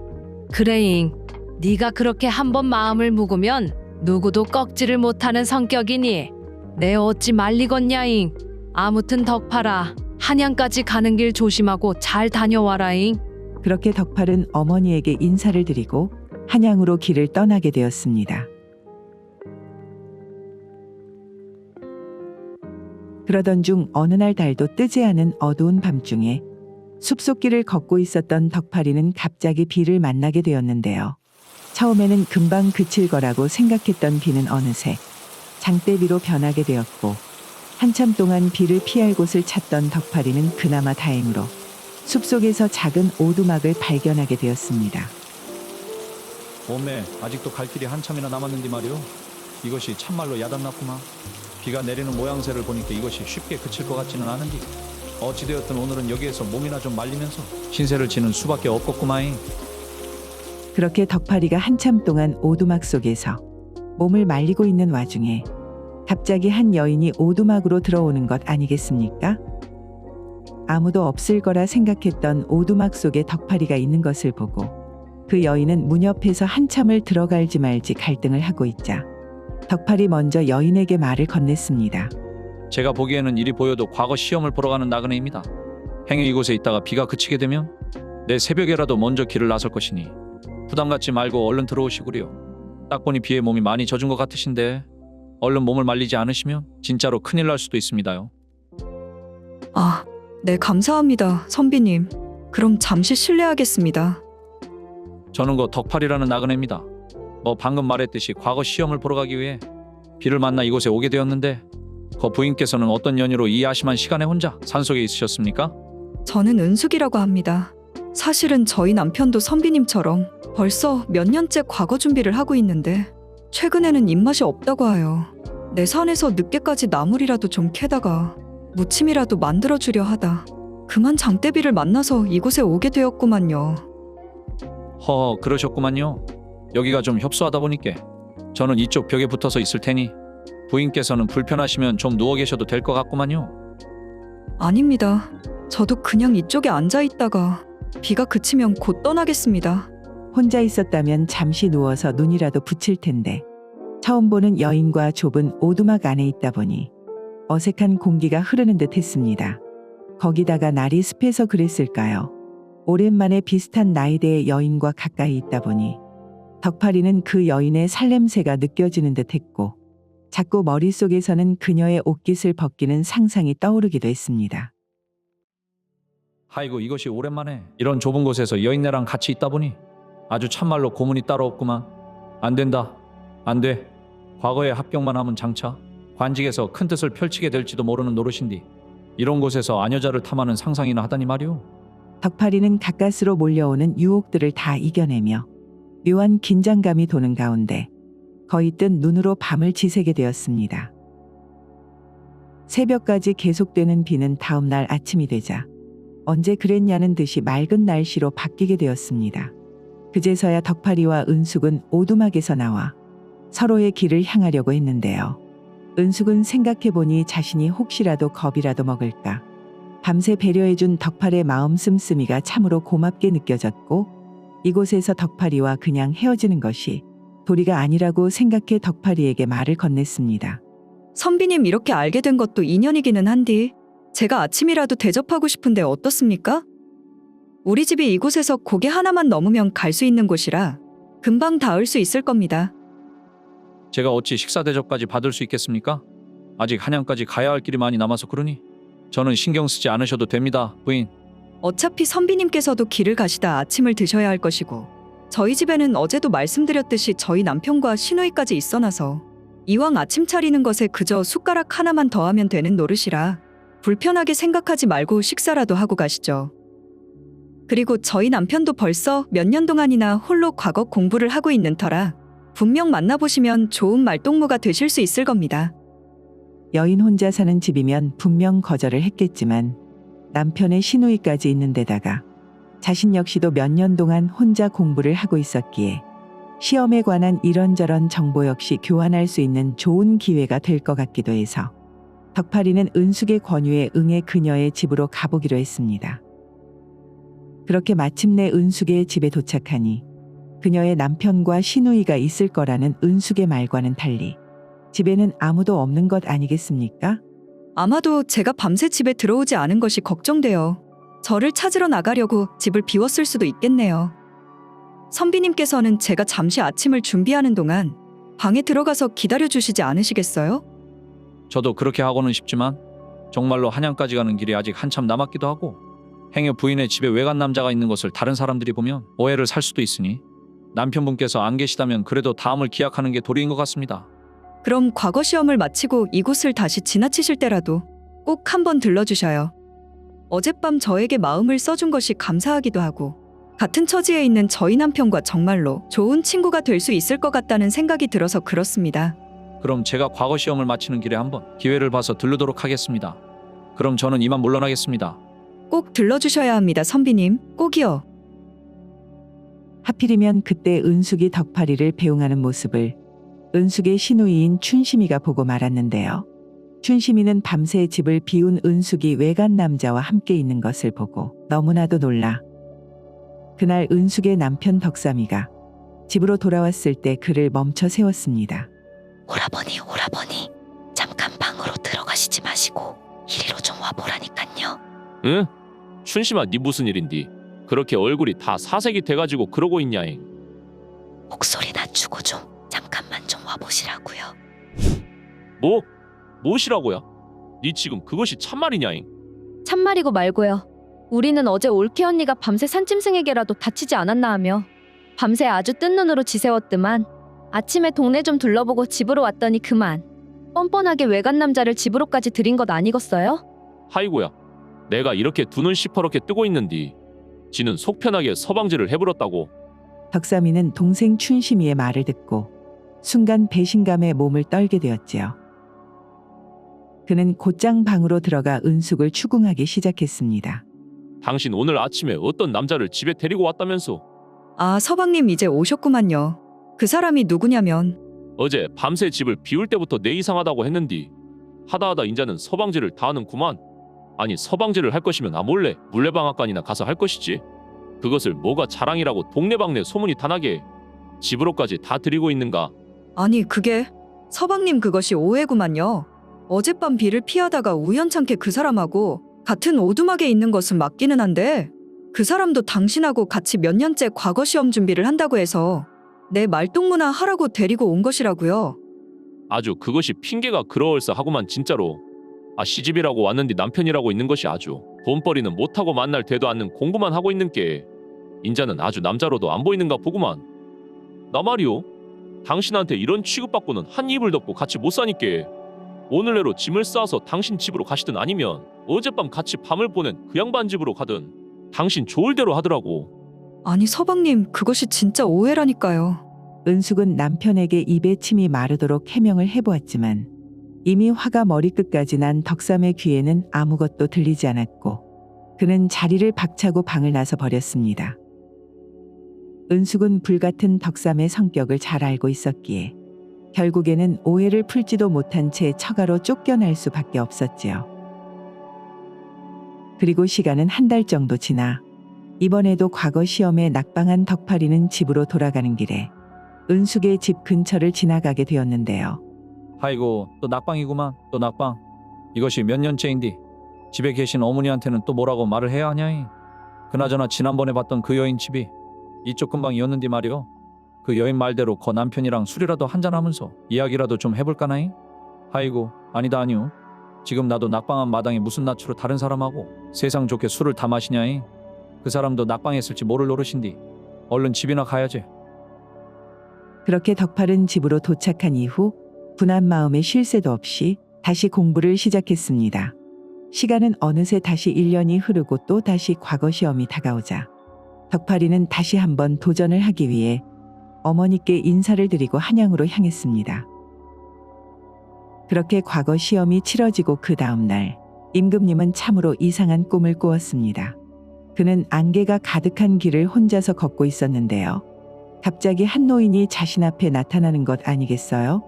그래잉. 네가 그렇게 한번 마음을 묵으면 누구도 꺾지를 못하는 성격이니 내 어찌 말리겠냐잉. 아무튼 덕팔아, 한양까지 가는 길 조심하고 잘 다녀와라잉. 그렇게 덕팔은 어머니에게 인사를 드리고 한양으로 길을 떠나게 되었습니다. 그러던 중 어느 날 달도 뜨지 않은 어두운 밤중에 숲속길을 걷고 있었던 덕팔이는 갑자기 비를 만나게 되었는데요. 처음에는 금방 그칠 거라고 생각했던 비는 어느새 장대비로 변하게 되었고 한참 동안 비를 피할 곳을 찾던 덕팔이는 그나마 다행으로 숲속에서 작은 오두막을 발견하게 되었습니다. 어메, 아직도 갈 길이 한참이나 남았는데 말이오. 이것이 참말로 야단났구만. 비가 내리는 모양새를 보니까 이것이 쉽게 그칠 것 같지는 않은디 어찌되었든 오늘은 여기에서 몸이나 좀 말리면서 신세를 지는 수밖에 없겠구마잉. 그렇게 덕팔이가 한참 동안 오두막 속에서 몸을 말리고 있는 와중에 갑자기 한 여인이 오두막으로 들어오는 것 아니겠습니까? 아무도 없을 거라 생각했던 오두막 속에 덕팔이가 있는 것을 보고 그 여인은 문 옆에서 한참을 들어갈지 말지 갈등을 하고 있자 덕팔이 먼저 여인에게 말을 건넸습니다. 제가 보기에는 이리 보여도 과거 시험을 보러 가는 나그네입니다. 행여 이곳에 있다가 비가 그치게 되면 내 새벽에라도 먼저 길을 나설 것이니 부담 갖지 말고 얼른 들어오시구려. 딱 보니 비에 몸이 많이 젖은 것 같으신데 얼른 몸을 말리지 않으시면 진짜로 큰일 날 수도 있습니다요. 아, 네, 감사합니다, 선비님. 그럼 잠시 실례하겠습니다. 저는 그 덕팔이라는 나그네입니다. 방금 말했듯이 과거 시험을 보러 가기 위해 비를 만나 이곳에 오게 되었는데 그 부인께서는 어떤 연유로 이 야심한 시간에 혼자 산속에 있으셨습니까? 저는 은숙이라고 합니다. 사실은 저희 남편도 선비님처럼 벌써 몇 년째 과거 준비를 하고 있는데 최근에는 입맛이 없다고 하여 내 산에서 늦게까지 나물이라도 좀 캐다가 무침이라도 만들어주려 하다 그만 장대비를 만나서 이곳에 오게 되었구만요. 그러셨구만요. 여기가 좀 협소하다 보니까 저는 이쪽 벽에 붙어서 있을 테니 부인께서는 불편하시면 좀 누워 계셔도 될 것 같구만요. 아닙니다. 저도 그냥 이쪽에 앉아 있다가 비가 그치면 곧 떠나겠습니다. 혼자 있었다면 잠시 누워서 눈이라도 붙일 텐데 처음 보는 여인과 좁은 오두막 안에 있다 보니 어색한 공기가 흐르는 듯 했습니다. 거기다가 날이 습해서 그랬을까요? 오랜만에 비슷한 나이대의 여인과 가까이 있다 보니 덕팔이는 그 여인의 살냄새가 느껴지는 듯 했고 자꾸 머릿속에서는 그녀의 옷깃을 벗기는 상상이 떠오르기도 했습니다. 아이고 이것이 오랜만에 이런 좁은 곳에서 여인네랑 같이 있다 보니 아주 참말로 고문이 따로 없구만. 안 된다. 안 돼. 과거에 합격만 하면 장차 관직에서 큰 뜻을 펼치게 될지도 모르는 노릇인디 이런 곳에서 아녀자를 탐하는 상상이나 하다니 말이오. 덕팔이는 가까스로 몰려오는 유혹들을 다 이겨내며 묘한 긴장감이 도는 가운데 거의 뜬 눈으로 밤을 지새게 되었습니다. 새벽까지 계속되는 비는 다음 날 아침이 되자 언제 그랬냐는 듯이 맑은 날씨로 바뀌게 되었습니다. 그제서야 덕팔이와 은숙은 오두막에서 나와 서로의 길을 향하려고 했는데요. 은숙은 생각해보니 자신이 혹시라도 겁이라도 먹을까 밤새 배려해준 덕팔의 마음 씀씀이가 참으로 고맙게 느껴졌고 이곳에서 덕팔이와 그냥 헤어지는 것이 도리가 아니라고 생각해 덕팔이에게 말을 건넸습니다. 선비님 이렇게 알게 된 것도 인연이기는 한디 제가 아침이라도 대접하고 싶은데 어떻습니까? 우리 집이 이곳에서 고개 하나만 넘으면 갈 수 있는 곳이라 금방 닿을 수 있을 겁니다. 제가 어찌 식사 대접까지 받을 수 있겠습니까? 아직 한양까지 가야 할 길이 많이 남아서 그러니 저는 신경 쓰지 않으셔도 됩니다, 부인. 어차피 선비님께서도 길을 가시다 아침을 드셔야 할 것이고 저희 집에는 어제도 말씀드렸듯이 저희 남편과 시누이까지 있어놔서 이왕 아침 차리는 것에 그저 숟가락 하나만 더하면 되는 노릇이라 불편하게 생각하지 말고 식사라도 하고 가시죠. 그리고 저희 남편도 벌써 몇 년 동안이나 홀로 과거 공부를 하고 있는 터라 분명 만나보시면 좋은 말동무가 되실 수 있을 겁니다. 여인 혼자 사는 집이면 분명 거절을 했겠지만 남편의 시누이까지 있는 데다가 자신 역시도 몇 년 동안 혼자 공부를 하고 있었기에 시험에 관한 이런저런 정보 역시 교환할 수 있는 좋은 기회가 될 것 같기도 해서 덕팔이는 은숙의 권유에 응해 그녀의 집으로 가보기로 했습니다. 그렇게 마침내 은숙의 집에 도착하니 그녀의 남편과 시누이가 있을 거라는 은숙의 말과는 달리 집에는 아무도 없는 것 아니겠습니까? 아마도 제가 밤새 집에 들어오지 않은 것이 걱정되어 저를 찾으러 나가려고 집을 비웠을 수도 있겠네요. 선비님께서는 제가 잠시 아침을 준비하는 동안 방에 들어가서 기다려주시지 않으시겠어요? 저도 그렇게 하고는 싶지만 정말로 한양까지 가는 길이 아직 한참 남았기도 하고 행여 부인의 집에 외간 남자가 있는 것을 다른 사람들이 보면 오해를 살 수도 있으니 남편분께서 안 계시다면 그래도 다음을 기약하는 게 도리인 것 같습니다. 그럼 과거 시험을 마치고 이곳을 다시 지나치실 때라도 꼭 한번 들러주셔요. 어젯밤 저에게 마음을 써준 것이 감사하기도 하고 같은 처지에 있는 저희 남편과 정말로 좋은 친구가 될 수 있을 것 같다는 생각이 들어서 그렇습니다. 그럼 제가 과거 시험을 마치는 길에 한번 기회를 봐서 들르도록 하겠습니다. 그럼 저는 이만 물러나겠습니다. 꼭 들러주셔야 합니다, 선비님. 꼭이요. 하필이면 그때 은숙이 덕팔이를 배웅하는 모습을 은숙의 시누이인 춘심이가 보고 말았는데요. 춘심이는 밤새 집을 비운 은숙이 외간 남자와 함께 있는 것을 보고 너무나도 놀라 그날 은숙의 남편 덕삼이가 집으로 돌아왔을 때 그를 멈춰 세웠습니다. 오라버니, 잠깐 방으로 들어가시지 마시고 이리로 좀 와보라니깐요. 응? 춘심아 네 무슨 일인디? 그렇게 얼굴이 다 사색이 돼가지고 그러고 있냐잉. 목소리 낮추고 좀 잠깐만 좀 와보시라고요. 무엇이라고야? 네 지금 그것이 참말이냐잉? 참말이고 말고요. 우리는 어제 올케 언니가 밤새 산짐승에게라도 다치지 않았나 하며 밤새 아주 뜬 눈으로 지새웠더만 아침에 동네 좀 둘러보고 집으로 왔더니 그만 뻔뻔하게 외간 남자를 집으로까지 들인 것 아니겠어요? 하이고야. 내가 이렇게 두 눈 시퍼렇게 뜨고 있는디 지는 속 편하게 서방지를 해버렸다고. 덕삼이는 동생 춘심이의 말을 듣고 순간 배신감에 몸을 떨게 되었지요. 그는 곧장 방으로 들어가 은숙을 추궁하기 시작했습니다. 당신 오늘 아침에 어떤 남자를 집에 데리고 왔다면서. 아, 서방님 이제 오셨구만요. 그 사람이 누구냐면 어제 밤새 집을 비울 때부터 내 이상하다고 했는디 하다하다 인자는 서방지를 다 하는구만. 아니 서방지를 할 것이면 몰래 물레방앗간이나 가서 할 것이지. 그것을 뭐가 자랑이라고 동네방네 소문이 다나게 집으로까지 다 들이고 있는가. 아니 그게 서방님 그것이 오해구만요. 어젯밤 비를 피하다가 우연찮게 그 사람하고 같은 오두막에 있는 것은 맞기는 한데 그 사람도 당신하고 같이 몇 년째 과거 시험 준비를 한다고 해서 내 말동무나 하라고 데리고 온 것이라고요. 아주 그것이 핑계가 그러얼싸 하구만 진짜로. 아 시집이라고 왔는데 남편이라고 있는 것이 아주 돈벌이는 못하고 만날 대도 않는 공부만 하고 있는 게 인자는 아주 남자로도 안 보이는가 보구만. 나 말이오. 당신한테 이런 취급받고는 한 입을 덮고 같이 못 사니께 오늘 내로 짐을 싸서 당신 집으로 가시든 아니면 어젯밤 같이 밤을 보낸 그 양반 집으로 가든 당신 좋을 대로 하더라고. 아니 서방님 그것이 진짜 오해라니까요. 은숙은 남편에게 입에 침이 마르도록 해명을 해보았지만 이미 화가 머리끝까지 난 덕삼의 귀에는 아무것도 들리지 않았고 그는 자리를 박차고 방을 나서 버렸습니다. 은숙은 불같은 덕삼의 성격을 잘 알고 있었기에 결국에는 오해를 풀지도 못한 채 처가로 쫓겨날 수밖에 없었지요. 그리고 시간은 한 달 정도 지나 이번에도 과거 시험에 낙방한 덕팔이는 집으로 돌아가는 길에 은숙의 집 근처를 지나가게 되었는데요. 아이고 또 낙방이구만. 또 낙방. 이것이 몇 년째인디 집에 계신 어머니한테는 또 뭐라고 말을 해야 하냐이. 그나저나 지난번에 봤던 그 여인 집이 이쪽 근방이었는디 말이오. 그 여인 말대로 거 남편이랑 술이라도 한잔하면서 이야기라도 좀 해볼까나이? 아이고 아니다 아니오. 지금 나도 낙방한 마당에 무슨 낯으로 다른 사람하고 세상 좋게 술을 다 마시냐이. 그 사람도 낙방했을지 모를 노릇인디 얼른 집이나 가야지. 그렇게 덕팔은 집으로 도착한 이후 분한 마음에 쉴 새도 없이 다시 공부를 시작했습니다. 시간은 어느새 다시 1년이 흐르고 또 다시 과거 시험이 다가오자 덕팔이는 다시 한번 도전을 하기 위해 어머니께 인사를 드리고 한양으로 향했습니다. 그렇게 과거 시험이 치러지고 그 다음 날 임금님은 참으로 이상한 꿈을 꾸었습니다. 그는 안개가 가득한 길을 혼자서 걷고 있었는데요. 갑자기 한 노인이 자신 앞에 나타나는 것 아니겠어요?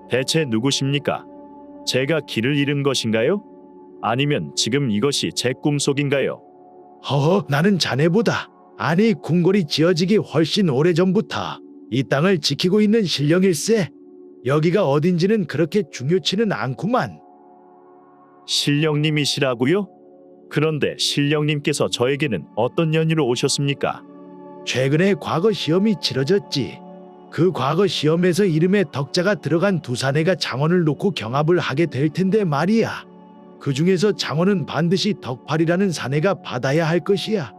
대체 누구십니까? 제가 길을 잃은 것인가요? 아니면 지금 이것이 제 꿈속인가요? 허허, 나는 자네보다 아니 궁궐이 지어지기 훨씬 오래전부터 이 땅을 지키고 있는 신령일세. 여기가 어딘지는 그렇게 중요치는 않구만. 신령님이시라고요? 그런데 신령님께서 저에게는 어떤 연유로 오셨습니까? 최근에 과거 시험이 치러졌지. 그 과거 시험에서 이름에 덕자가 들어간 두 사내가 장원을 놓고 경합을 하게 될 텐데 말이야. 그 중에서 장원은 반드시 덕팔이라는 사내가 받아야 할 것이야.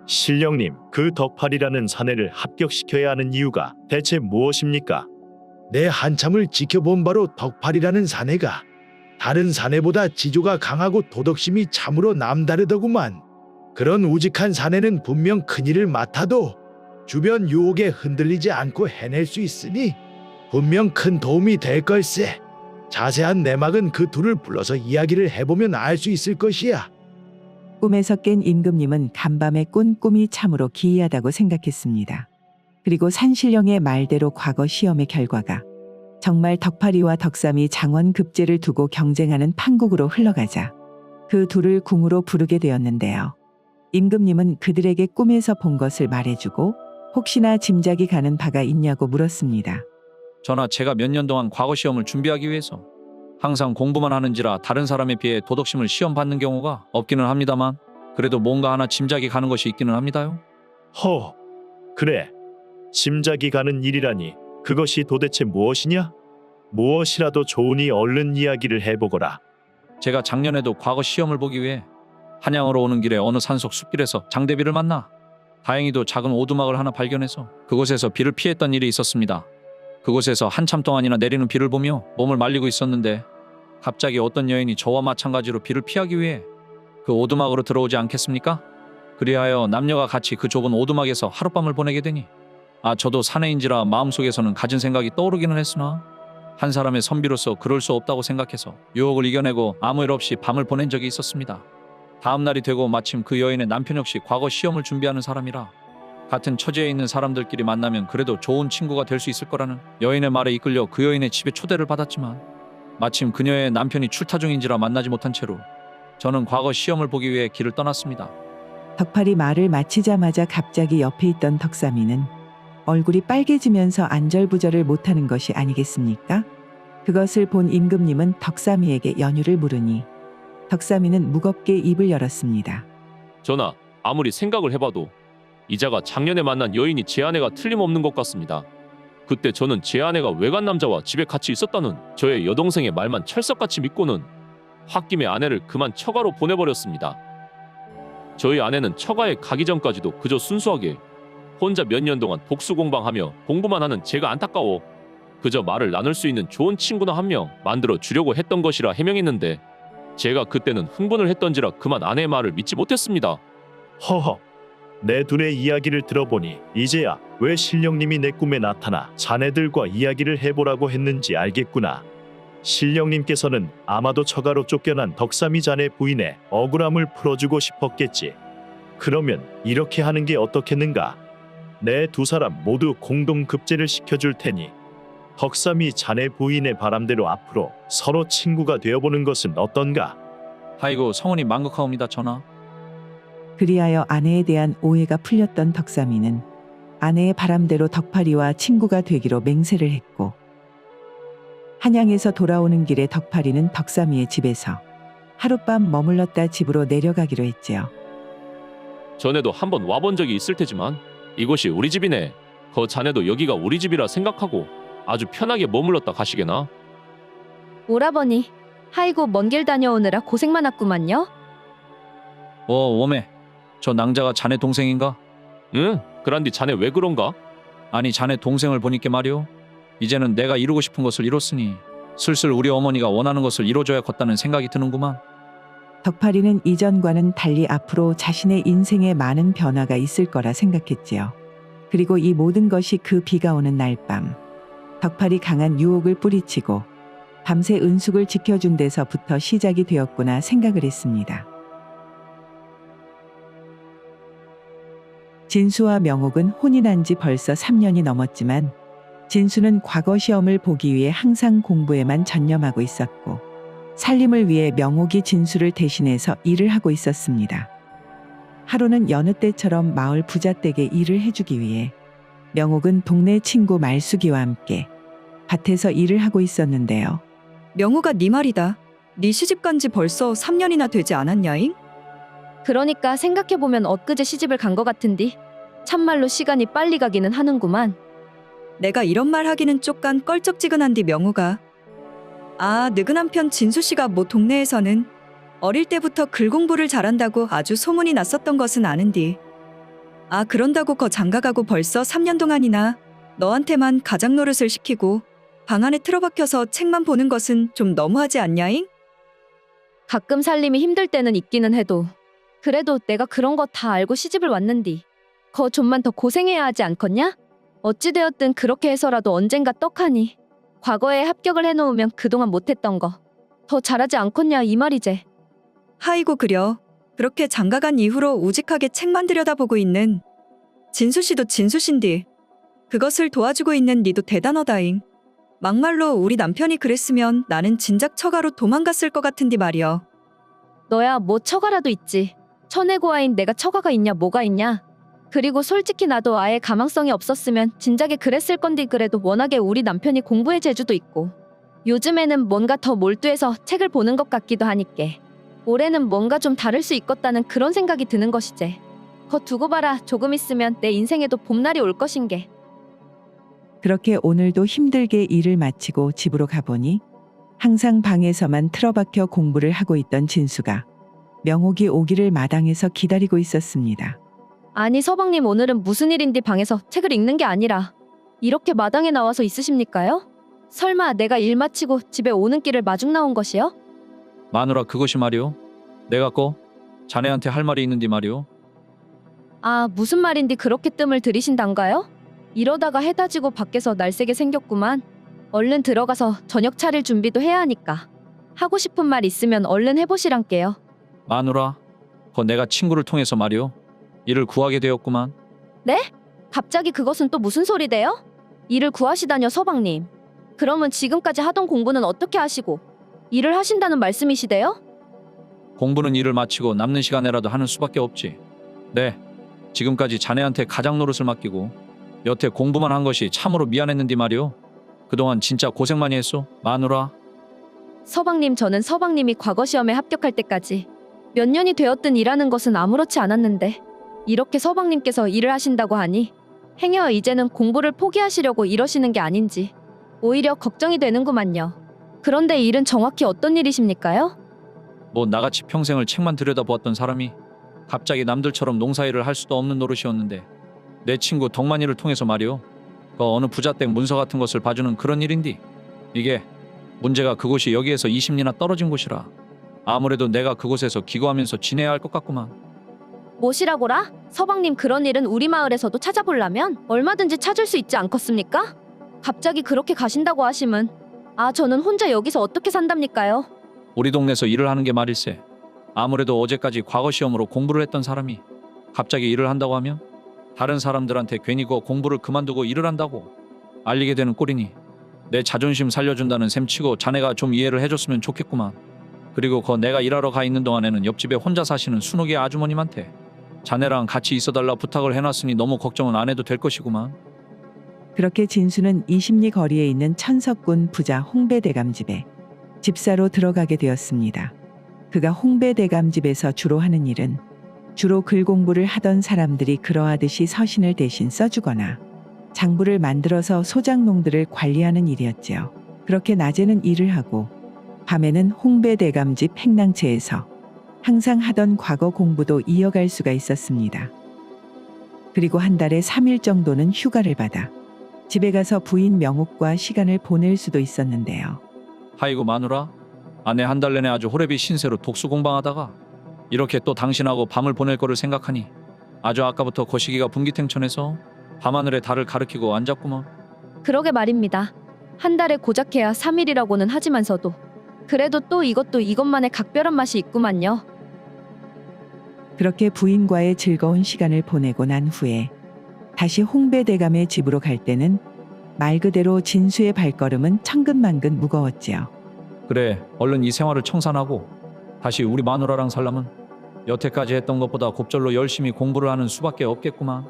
신령님, 그 덕팔이라는 사내를 합격시켜야 하는 이유가 대체 무엇입니까? 내 한참을 지켜본 바로 덕팔이라는 사내가 다른 사내보다 지조가 강하고 도덕심이 참으로 남다르더구만. 그런 우직한 사내는 분명 큰일을 맡아도 주변 유혹에 흔들리지 않고 해낼 수 있으니 분명 큰 도움이 될 걸세. 자세한 내막은 그 둘을 불러서 이야기를 해보면 알 수 있을 것이야. 꿈에서 깬 임금님은 간밤에 꾼 꿈이 참으로 기이하다고 생각했습니다. 그리고 산신령의 말대로 과거 시험의 결과가 정말 덕팔이와 덕삼이 장원 급제를 두고 경쟁하는 판국으로 흘러가자 그 둘을 궁으로 부르게 되었는데요. 임금님은 그들에게 꿈에서 본 것을 말해주고 혹시나 짐작이 가는 바가 있냐고 물었습니다. 전하, 제가 몇 년 동안 과거 시험을 준비하기 위해서 항상 공부만 하는지라 다른 사람에 비해 도덕심을 시험 받는 경우가 없기는 합니다만 그래도 뭔가 하나 짐작이 가는 것이 있기는 합니다요. 허, 그래. 짐작이 가는 일이라니 그것이 도대체 무엇이냐? 무엇이라도 좋으니 얼른 이야기를 해보거라. 제가 작년에도 과거 시험을 보기 위해 한양으로 오는 길에 어느 산속 숲길에서 장대비를 만나 다행히도 작은 오두막을 하나 발견해서 그곳에서 비를 피했던 일이 있었습니다. 그곳에서 한참 동안이나 내리는 비를 보며 몸을 말리고 있었는데 갑자기 어떤 여인이 저와 마찬가지로 비를 피하기 위해 그 오두막으로 들어오지 않겠습니까? 그리하여 남녀가 같이 그 좁은 오두막에서 하룻밤을 보내게 되니 저도 사내인지라 마음속에서는 가진 생각이 떠오르기는 했으나 한 사람의 선비로서 그럴 수 없다고 생각해서 유혹을 이겨내고 아무 일 없이 밤을 보낸 적이 있었습니다. 다음 날이 되고 마침 그 여인의 남편 역시 과거 시험을 준비하는 사람이라 같은 처지에 있는 사람들끼리 만나면 그래도 좋은 친구가 될 수 있을 거라는 여인의 말에 이끌려 그 여인의 집에 초대를 받았지만 마침 그녀의 남편이 출타 중인지라 만나지 못한 채로 저는 과거 시험을 보기 위해 길을 떠났습니다. 덕팔이 말을 마치자마자 갑자기 옆에 있던 덕삼이는 얼굴이 빨개지면서 안절부절을 못하는 것이 아니겠습니까? 그것을 본 임금님은 덕삼이에게 연유를 물으니 덕삼이는 무겁게 입을 열었습니다. 전하, 아무리 생각을 해봐도 이자가 작년에 만난 여인이 제 아내가 틀림없는 것 같습니다. 그때 저는 제 아내가 외간 남자와 집에 같이 있었다는 저의 여동생의 말만 철석같이 믿고는 홧김에 아내를 그만 처가로 보내버렸습니다. 저희 아내는 처가에 가기 전까지도 그저 순수하게 혼자 몇 년 동안 독수공방하며 공부만 하는 제가 안타까워 그저 말을 나눌 수 있는 좋은 친구나 한 명 만들어 주려고 했던 것이라 해명했는데 제가 그때는 흥분을 했던지라 그만 아내의 말을 믿지 못했습니다. 허허, 내 둘의 이야기를 들어보니 이제야 왜 신령님이 내 꿈에 나타나 자네들과 이야기를 해보라고 했는지 알겠구나. 신령님께서는 아마도 처가로 쫓겨난 덕삼이 자네 부인의 억울함을 풀어주고 싶었겠지. 그러면 이렇게 하는 게 어떻겠는가? 내 두 사람 모두 공동급제를 시켜줄 테니 덕삼이 자네 부인의 바람대로 앞으로 서로 친구가 되어보는 것은 어떤가? 아이고 성은이 만극하옵니다 전하. 그리하여 아내에 대한 오해가 풀렸던 덕삼이는 아내의 바람대로 덕팔이와 친구가 되기로 맹세를 했고 한양에서 돌아오는 길에 덕팔이는 덕삼이의 집에서 하룻밤 머물렀다 집으로 내려가기로 했지요. 전에도 한번 와본 적이 있을 테지만 이곳이 우리 집이네. 자네도 여기가 우리 집이라 생각하고 아주 편하게 머물렀다 가시게나. 오라버니, 아이고 먼 길 다녀오느라 고생 많았구만요. 오메, 저 낭자가 자네 동생인가? 응, 그란디 자네 왜 그런가? 아니 자네 동생을 보니까 말이오. 이제는 내가 이루고 싶은 것을 이뤘으니 슬슬 우리 어머니가 원하는 것을 이뤄줘야겠다는 생각이 드는구만. 덕팔이는 이전과는 달리 앞으로 자신의 인생에 많은 변화가 있을 거라 생각했지요. 그리고 이 모든 것이 그 비가 오는 날 밤 덕팔이 강한 유혹을 뿌리치고 밤새 은숙을 지켜준 데서부터 시작이 되었구나 생각을 했습니다. 진수와 명옥은 혼이 난 지 벌써 3년이 넘었지만 진수는 과거 시험을 보기 위해 항상 공부에만 전념하고 있었고 살림을 위해 명옥이 진수를 대신해서 일을 하고 있었습니다. 하루는 여느 때처럼 마을 부잣댁에 일을 해주기 위해 명옥은 동네 친구 말숙이와 함께 밭에서 일을 하고 있었는데요. 명호가 네 말이다. 네 시집 간 지 벌써 3년이나 되지 않았냐잉? 그러니까 생각해보면 엊그제 시집을 간 것 같은디 참말로 시간이 빨리 가기는 하는구만. 내가 이런 말 하기는 쪽간 껄쩍지근한디 명호가. 느그남 편 진수 씨가 뭐 동네에서는 어릴 때부터 글 공부를 잘한다고 아주 소문이 났었던 것은 아는디. 그런다고 거 장가가고 벌써 3년 동안이나 너한테만 가장 노릇을 시키고 방 안에 틀어박혀서 책만 보는 것은 좀 너무하지 않냐잉? 가끔 살림이 힘들 때는 있기는 해도 그래도 내가 그런 거 다 알고 시집을 왔는디 거 좀만 더 고생해야 하지 않겠냐? 어찌되었든 그렇게 해서라도 언젠가 떡하니 과거에 합격을 해놓으면 그동안 못했던 거 더 잘하지 않겠냐 이 말이제. 하이고 그려. 그렇게 장가간 이후로 우직하게 책만 들여다보고 있는 진수 씨도 진수 신디. 그것을 도와주고 있는 니도 대단하다잉. 막말로 우리 남편이 그랬으면 나는 진작 처가로 도망갔을 것 같은디 말이여. 너야 뭐 처가라도 있지. 천혜고아인 내가 처가가 있냐 뭐가 있냐. 그리고 솔직히 나도 아예 가망성이 없었으면 진작에 그랬을 건디. 그래도 워낙에 우리 남편이 공부의 재주도 있고 요즘에는 뭔가 더 몰두해서 책을 보는 것 같기도 하니께 올해는 뭔가 좀 다를 수 있겠다는 그런 생각이 드는 것이제. 거 두고 봐라. 조금 있으면 내 인생에도 봄날이 올 것인게. 그렇게 오늘도 힘들게 일을 마치고 집으로 가보니 항상 방에서만 틀어박혀 공부를 하고 있던 진수가 명옥이 오기를 마당에서 기다리고 있었습니다. 아니 서방님 오늘은 무슨 일인지 방에서 책을 읽는 게 아니라 이렇게 마당에 나와서 있으십니까요? 설마 내가 일 마치고 집에 오는 길을 마중 나온 것이요? 마누라 그것이 말이오. 내가 자네한테 할 말이 있는디 말이오. 아 무슨 말인지 그렇게 뜸을 들이신단가요? 이러다가 해다 지고 밖에서 날새게 생겼구만. 얼른 들어가서 저녁 차릴 준비도 해야 하니까. 하고 싶은 말 있으면 얼른 해보시란께요. 마누라, 내가 친구를 통해서 말이오. 일을 구하게 되었구만. 네? 갑자기 그것은 또 무슨 소리대요? 일을 구하시다뇨 서방님. 그러면 지금까지 하던 공부는 어떻게 하시고 일을 하신다는 말씀이시대요? 공부는 일을 마치고 남는 시간에라도 하는 수밖에 없지. 네, 지금까지 자네한테 가장 노릇을 맡기고 여태 공부만 한 것이 참으로 미안했는디 말이오. 그동안 진짜 고생 많이 했소, 마누라. 서방님 저는 서방님이 과거 시험에 합격할 때까지 몇 년이 되었든 일하는 것은 아무렇지 않았는데 이렇게 서방님께서 일을 하신다고 하니 행여 이제는 공부를 포기하시려고 이러시는 게 아닌지 오히려 걱정이 되는구만요. 그런데 일은 정확히 어떤 일이십니까요? 나같이 평생을 책만 들여다보았던 사람이 갑자기 남들처럼 농사일을 할 수도 없는 노릇이었는데 내 친구 덕만이를 통해서 말이오. 어느 부자댁 문서 같은 것을 봐주는 그런 일인디. 이게 문제가 그곳이 여기에서 20리나 떨어진 곳이라 아무래도 내가 그곳에서 기거하면서 지내야 할 것 같구만. 뭐시라고라? 서방님 그런 일은 우리 마을에서도 찾아보려면 얼마든지 찾을 수 있지 않겠습니까? 갑자기 그렇게 가신다고 하시면 저는 혼자 여기서 어떻게 산답니까요? 우리 동네에서 일을 하는 게 말일세. 아무래도 어제까지 과거 시험으로 공부를 했던 사람이 갑자기 일을 한다고 하면 다른 사람들한테 괜히 공부를 그만두고 일을 한다고 알리게 되는 꼴이니 내 자존심 살려준다는 셈치고 자네가 좀 이해를 해줬으면 좋겠구만. 그리고 내가 일하러 가 있는 동안에는 옆집에 혼자 사시는 순옥의 아주머님한테 자네랑 같이 있어달라 부탁을 해놨으니 너무 걱정은 안 해도 될 것이구만. 그렇게 진수는 20리 거리에 있는 천석군 부자 홍배대감 집에 집사로 들어가게 되었습니다. 그가 홍배대감 집에서 주로 하는 일은 주로 글 공부를 하던 사람들이 그러하듯이 서신을 대신 써주거나 장부를 만들어서 소장농들을 관리하는 일이었지요. 그렇게 낮에는 일을 하고 밤에는 홍배대감 집 팽낭채에서 항상 하던 과거 공부도 이어갈 수가 있었습니다. 그리고 한 달에 3일 정도는 휴가를 받아 집에 가서 부인 명옥과 시간을 보낼 수도 있었는데요. 아이고 마누라, 아내 한 달 내내 아주 호래비 신세로 독수 공방하다가 이렇게 또 당신하고 밤을 보낼 거를 생각하니 아주 아까부터 거시기가 분기탱천해서 밤하늘에 달을 가리키고 앉았구먼. 그러게 말입니다. 한 달에 고작해야 3일이라고는 하지만서도 그래도 또 이것도 이것만의 각별한 맛이 있구만요. 그렇게 부인과의 즐거운 시간을 보내고 난 후에 다시 홍배대감의 집으로 갈 때는 말 그대로 진수의 발걸음은 천근만근 무거웠지요. 그래, 얼른 이 생활을 청산하고 다시 우리 마누라랑 살려면 여태까지 했던 것보다 곱절로 열심히 공부를 하는 수밖에 없겠구만.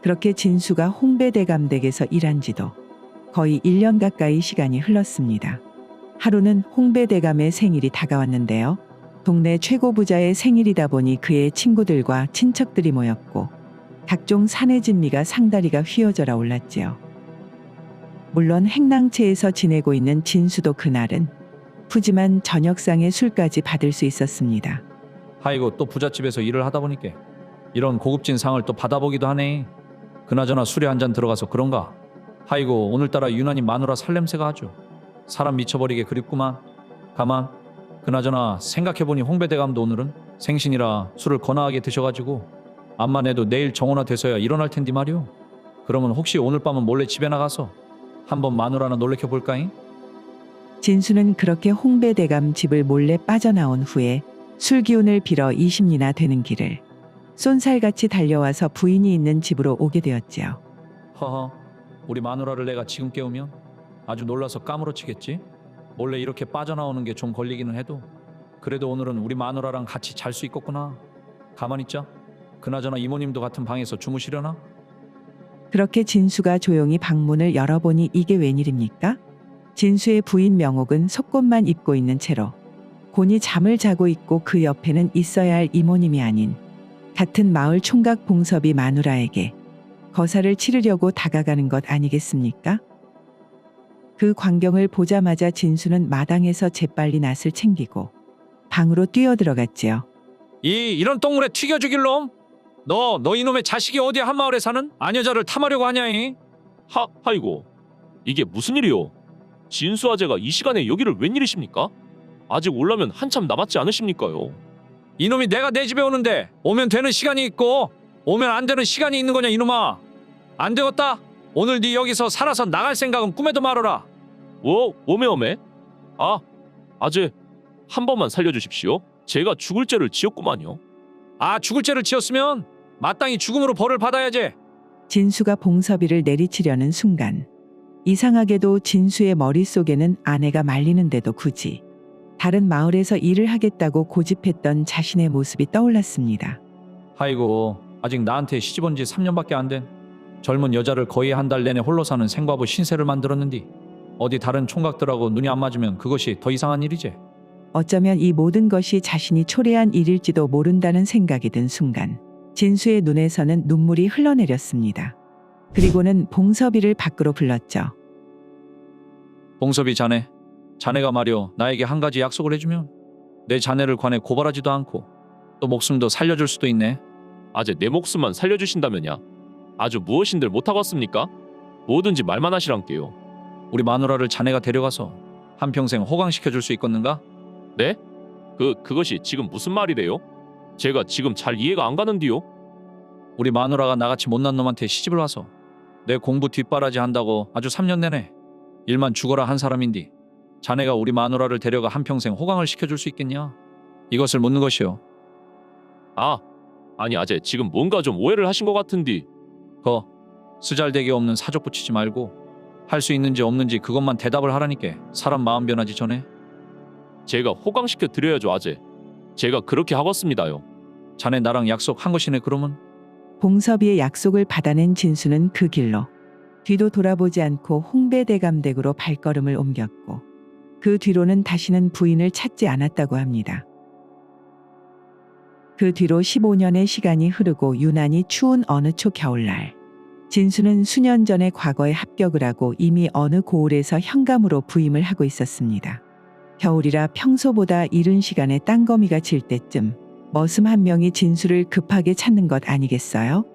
그렇게 진수가 홍배대감 댁에서 일한 지도 거의 1년 가까이 시간이 흘렀습니다. 하루는 홍배대감의 생일이 다가왔는데요. 동네 최고 부자의 생일이다 보니 그의 친구들과 친척들이 모였고 각종 사내 진미가 상다리가 휘어져라 올랐지요. 물론 행랑채에서 지내고 있는 진수도 그날은 푸짐한 저녁상의 술까지 받을 수 있었습니다. 아이고 또 부잣집에서 일을 하다 보니까 이런 고급진 상을 또 받아보기도 하네. 그나저나 술에 한 잔 들어가서 그런가. 아이고 오늘따라 유난히 마누라 살냄새가 아주 사람 미쳐버리게 그립구만. 가만 그나저나 생각해보니 홍배대감도 오늘은 생신이라 술을 거나하게 드셔가지고 암만 해도 내일 정오나 돼서야 일어날 텐디 말이오. 그러면 혹시 오늘 밤은 몰래 집에 나가서 한번 마누라나 놀래켜 볼까잉? 진수는 그렇게 홍배대감 집을 몰래 빠져나온 후에 술 기운을 빌어 20리나 되는 길을 쏜살같이 달려와서 부인이 있는 집으로 오게 되었지요. 허허, 우리 마누라를 내가 지금 깨우면 아주 놀라서 까무러치겠지? 몰래 이렇게 빠져나오는 게 좀 걸리기는 해도 그래도 오늘은 우리 마누라랑 같이 잘 수 있겠구나. 가만히 있자. 그나저나 이모님도 같은 방에서 주무시려나? 그렇게 진수가 조용히 방문을 열어보니 이게 웬일입니까? 진수의 부인 명옥은 속옷만 입고 있는 채로 곤히 잠을 자고 있고 그 옆에는 있어야 할 이모님이 아닌 같은 마을 총각 봉섭이 마누라에게 거사를 치르려고 다가가는 것 아니겠습니까? 그 광경을 보자마자 진수는 마당에서 재빨리 낫을 챙기고 방으로 뛰어들어갔지요. 이런 똥물에 튀겨 죽일 놈? 너 이놈의 자식이 어디 한마을에 사는 아녀자를 탐하려고 하냐이? 하이고, 이게 무슨 일이요? 진수 아재가 이 시간에 여기를 웬일이십니까? 아직 올라면 한참 남았지 않으십니까요? 이놈이 내가 내 집에 오는데 오면 되는 시간이 있고 오면 안 되는 시간이 있는 거냐 이놈아? 안 되겠다. 오늘 네 여기서 살아서 나갈 생각은 꿈에도 말아라. 오메. 아재, 한 번만 살려주십시오. 제가 죽을 죄를 지었구만요. 죽을 죄를 지었으면 마땅히 죽음으로 벌을 받아야지. 진수가 봉섭이를 내리치려는 순간 이상하게도 진수의 머릿속에는 아내가 말리는데도 굳이 다른 마을에서 일을 하겠다고 고집했던 자신의 모습이 떠올랐습니다. 아이고, 아직 나한테 시집 온 지 3년밖에 안 된 젊은 여자를 거의 한 달 내내 홀로 사는 생과부 신세를 만들었는디 어디 다른 총각들하고 눈이 안 맞으면 그것이 더 이상한 일이지. 어쩌면 이 모든 것이 자신이 초래한 일일지도 모른다는 생각이 든 순간 진수의 눈에서는 눈물이 흘러내렸습니다. 그리고는 봉섭이를 밖으로 불렀죠. 봉섭이 자네가 말이오 나에게 한 가지 약속을 해주면 내 자네를 관해 고발하지도 않고 또 목숨도 살려줄 수도 있네. 아재, 내 목숨만 살려주신다면야 아주 무엇인들 못하겠습니까? 뭐든지 말만 하시란께요. 우리 마누라를 자네가 데려가서 한평생 호강시켜줄 수 있겠는가? 네? 그것이 지금 무슨 말이래요? 제가 지금 잘 이해가 안 가는디요. 우리 마누라가 나같이 못난 놈한테 시집을 와서 내 공부 뒷바라지 한다고 아주 3년 내내 일만 죽어라 한 사람인디 자네가 우리 마누라를 데려가 한평생 호강을 시켜줄 수 있겠냐? 이것을 묻는 것이오. 아니 아재, 지금 뭔가 좀 오해를 하신 것 같은디. 쓰잘데기 없는 사족 붙이지 말고 할 수 있는지 없는지 그것만 대답을 하라니께. 사람 마음 변하지 전에. 제가 호강시켜 드려야죠 아재. 제가 그렇게 하겠습니다요. 자네 나랑 약속한 것이네 그러면. 봉섭이의 약속을 받아낸 진수는 그 길로 뒤도 돌아보지 않고 홍배대감댁으로 발걸음을 옮겼고 그 뒤로는 다시는 부인을 찾지 않았다고 합니다. 그 뒤로 15년의 시간이 흐르고 유난히 추운 어느 초 겨울날 진수는 수년 전에 과거에 합격을 하고 이미 어느 고을에서 현감으로 부임을 하고 있었습니다. 겨울이라 평소보다 이른 시간에 땅거미가 질 때쯤 머슴 한 명이 진수를 급하게 찾는 것 아니겠어요?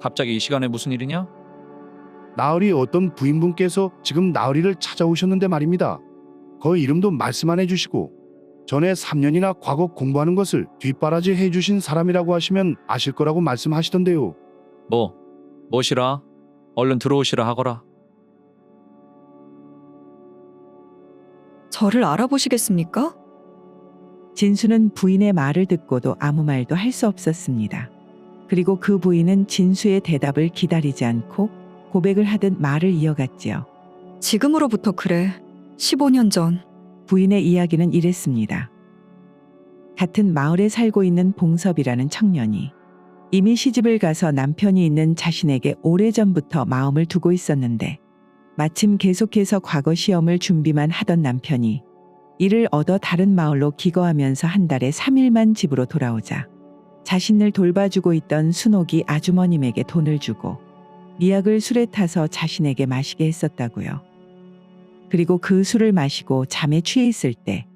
갑자기 이 시간에 무슨 일이냐? 나으리 어떤 부인분께서 지금 나으리를 찾아오셨는데 말입니다. 그 이름도 말씀 안 해주시고 전에 3년이나 과거 공부하는 것을 뒷바라지 해주신 사람이라고 하시면 아실 거라고 말씀하시던데요. 무엇이라? 얼른 들어오시라 하거라. 저를 알아보시겠습니까? 진수는 부인의 말을 듣고도 아무 말도 할 수 없었습니다. 그리고 그 부인은 진수의 대답을 기다리지 않고 고백을 하듯 말을 이어갔지요. 지금으로부터 그래. 15년 전. 부인의 이야기는 이랬습니다. 같은 마을에 살고 있는 봉섭이라는 청년이 이미 시집을 가서 남편이 있는 자신에게 오래전부터 마음을 두고 있었는데 마침 계속해서 과거 시험을 준비만 하던 남편이 이를 얻어 다른 마을로 기거하면서 한 달에 3일만 집으로 돌아오자 자신을 돌봐주고 있던 순옥이 아주머님에게 돈을 주고 미약을 술에 타서 자신에게 마시게 했었다고요. 그리고 그 술을 마시고 잠에 취해 있을 때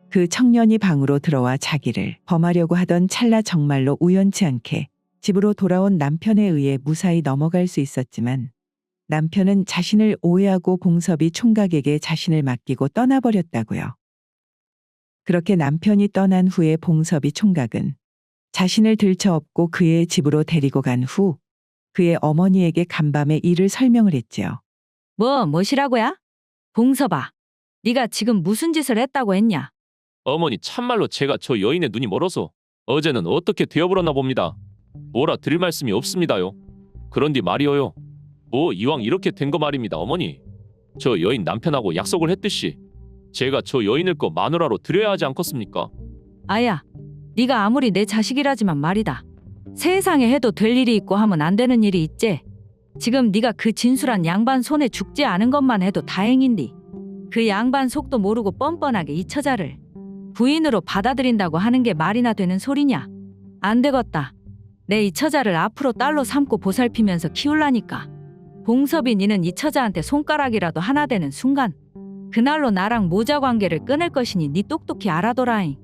그 청년이 방으로 들어와 자기를 범하려고 하던 찰나 정말로 우연치 않게 집으로 돌아온 남편에 의해 무사히 넘어갈 수 있었지만 남편은 자신을 오해하고 봉섭이 총각에게 자신을 맡기고 떠나버렸다고요. 그렇게 남편이 떠난 후에 봉섭이 총각은 자신을 들쳐업고 그의 집으로 데리고 간 후 그의 어머니에게 간밤에 일을 설명을 했지요. 뭐시라고야? 봉섭아, 네가 지금 무슨 짓을 했다고 했냐? 어머니, 참말로 제가 저 여인의 눈이 멀어서 어제는 어떻게 되어버렸나 봅니다. 뭐라 드릴 말씀이 없습니다요. 그런디 말이어요. 이왕 이렇게 된 거 말입니다 어머니. 저 여인 남편하고 약속을 했듯이 제가 저 여인을 거 마누라로 드려야 하지 않겠습니까? 아야, 네가 아무리 내 자식이라지만 말이다. 세상에 해도 될 일이 있고 하면 안 되는 일이 있지. 지금 네가 그 진수란 양반 손에 죽지 않은 것만 해도 다행인디. 그 양반 속도 모르고 뻔뻔하게 이 처자를 부인으로 받아들인다고 하는 게 말이나 되는 소리냐? 안 되겠다. 내 이 처자를 앞으로 딸로 삼고 보살피면서 키울라니까. 봉섭이 니는 이 처자한테 손가락이라도 하나 되는 순간 그날로 나랑 모자 관계를 끊을 것이니 니 똑똑히 알아둬라잉.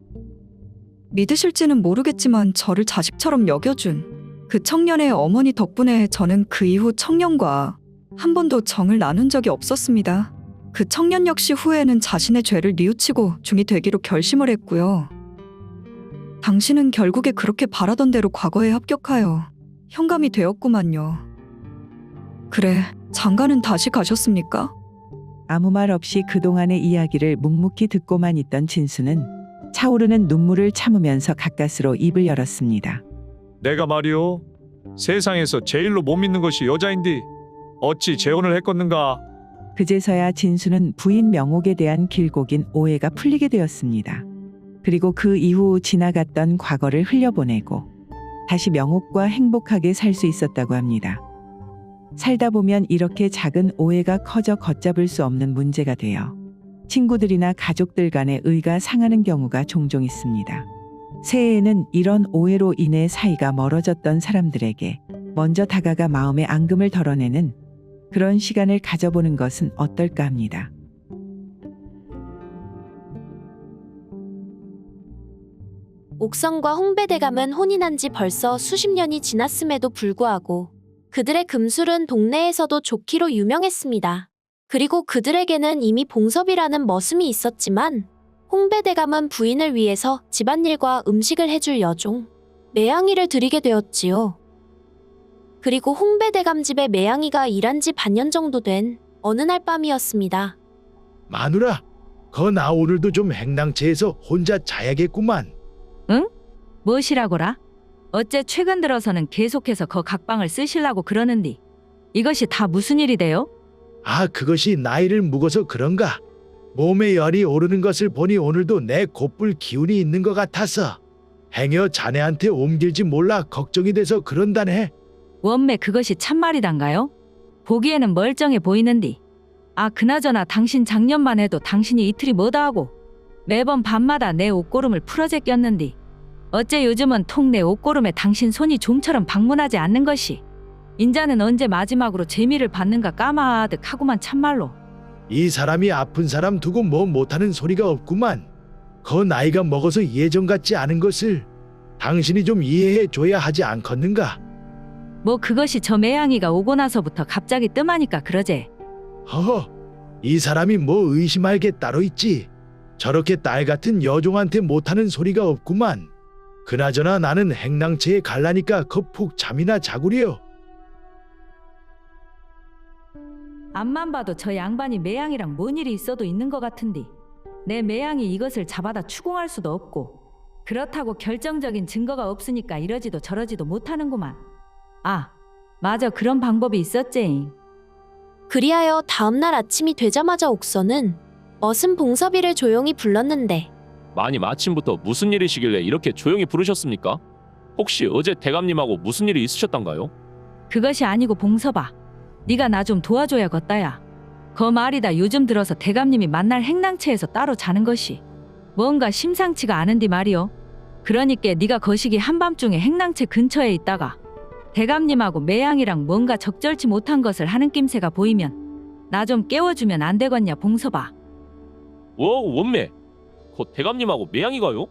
믿으실지는 모르겠지만 저를 자식처럼 여겨준 그 청년의 어머니 덕분에 저는 그 이후 청년과 한 번도 정을 나눈 적이 없었습니다. 그 청년 역시 후에는 자신의 죄를 뉘우치고 중이 되기로 결심을 했고요. 당신은 결국에 그렇게 바라던 대로 과거에 합격하여 현감이 되었구만요. 그래, 장가는 다시 가셨습니까? 아무 말 없이 그동안의 이야기를 묵묵히 듣고만 있던 진수는 차오르는 눈물을 참으면서 가까스로 입을 열었습니다. 내가 말이오 세상에서 제일로 못 믿는 것이 여자인디 어찌 재혼을 했겠는가. 그제서야 진수는 부인 명옥에 대한 길고 긴 오해가 풀리게 되었습니다. 그리고 그 이후 지나갔던 과거를 흘려보내고 다시 명옥과 행복하게 살 수 있었다고 합니다. 살다 보면 이렇게 작은 오해가 커져 걷잡을 수 없는 문제가 되어 친구들이나 가족들 간의 의가 상하는 경우가 종종 있습니다. 새해에는 이런 오해로 인해 사이가 멀어졌던 사람들에게 먼저 다가가 마음의 앙금을 덜어내는 그런 시간을 가져보는 것은 어떨까 합니다. 옥선과 홍배대감은 혼이 난 지 벌써 수십 년이 지났음에도 불구하고 그들의 금술은 동네에서도 좋기로 유명했습니다. 그리고 그들에게는 이미 봉섭이라는 머슴이 있었지만 홍배대감은 부인을 위해서 집안일과 음식을 해줄 여종 매양이를 들이게 되었지요. 그리고 홍배대감 집에 매양이가 일한 지 반년 정도 된 어느 날 밤이었습니다. 마누라, 거 나 오늘도 좀 행랑채에서 혼자 자야겠구만. 응? 무엇이라고라? 어째 최근 들어서는 계속해서 거 각방을 쓰시려고 그러는디 이것이 다 무슨 일이대요? 아, 그것이 나이를 묵어서 그런가? 몸에 열이 오르는 것을 보니 오늘도 내 곧불 기운이 있는 것 같아서 행여 자네한테 옮길지 몰라 걱정이 돼서 그런다네. 원매 그것이 참말이단가요? 보기에는 멀쩡해 보이는디. 아 그나저나 당신 작년만 해도 당신이 이틀이 뭐다 하고 매번 밤마다 내 옷고름을 풀어제 꼈는디 어째 요즘은 통 내 옷고름에 당신 손이 좀처럼 방문하지 않는 것이 인자는 언제 마지막으로 재미를 받는가 까마득하구만 참말로. 이 사람이 아픈 사람 두고 뭐 못하는 소리가 없구만. 거 나이가 먹어서 예전 같지 않은 것을 당신이 좀 이해해 줘야 하지 않겠는가? 뭐 그것이 저 매양이가 오고 나서부터 갑자기 뜸하니까 그러제. 허허, 이 사람이 뭐 의심할 게 따로 있지. 저렇게 딸 같은 여종한테 못하는 소리가 없구만. 그나저나 나는 행랑채에 갈라니까 거 푹 잠이나 자구려. 앞만 봐도 저 양반이 매양이랑 뭔 일이 있어도 있는 것 같은디 내 매양이 이것을 잡아다 추궁할 수도 없고 그렇다고 결정적인 증거가 없으니까 이러지도 저러지도 못하는구만. 아, 맞아 그런 방법이 있었제잉. 그리하여 다음날 아침이 되자마자 옥선은 머슴 봉섭이를 조용히 불렀는데 마님 아침부터 무슨 일이시길래 이렇게 조용히 부르셨습니까? 혹시 어제 대감님하고 무슨 일이 있으셨던가요? 그것이 아니고 봉섭아 네가 나 좀 도와줘야겠다야. 거 말이다 요즘 들어서 대감님이 만날 행랑채에서 따로 자는 것이 뭔가 심상치가 않은디 말이오. 그러니까 네가 거시기 한밤중에 행랑채 근처에 있다가 대감님하고 매양이랑 뭔가 적절치 못한 것을 하는 낌새가 보이면 나 좀 깨워주면 안 되겠냐 봉섭아. 원매 곧 대감님하고 매양이가요?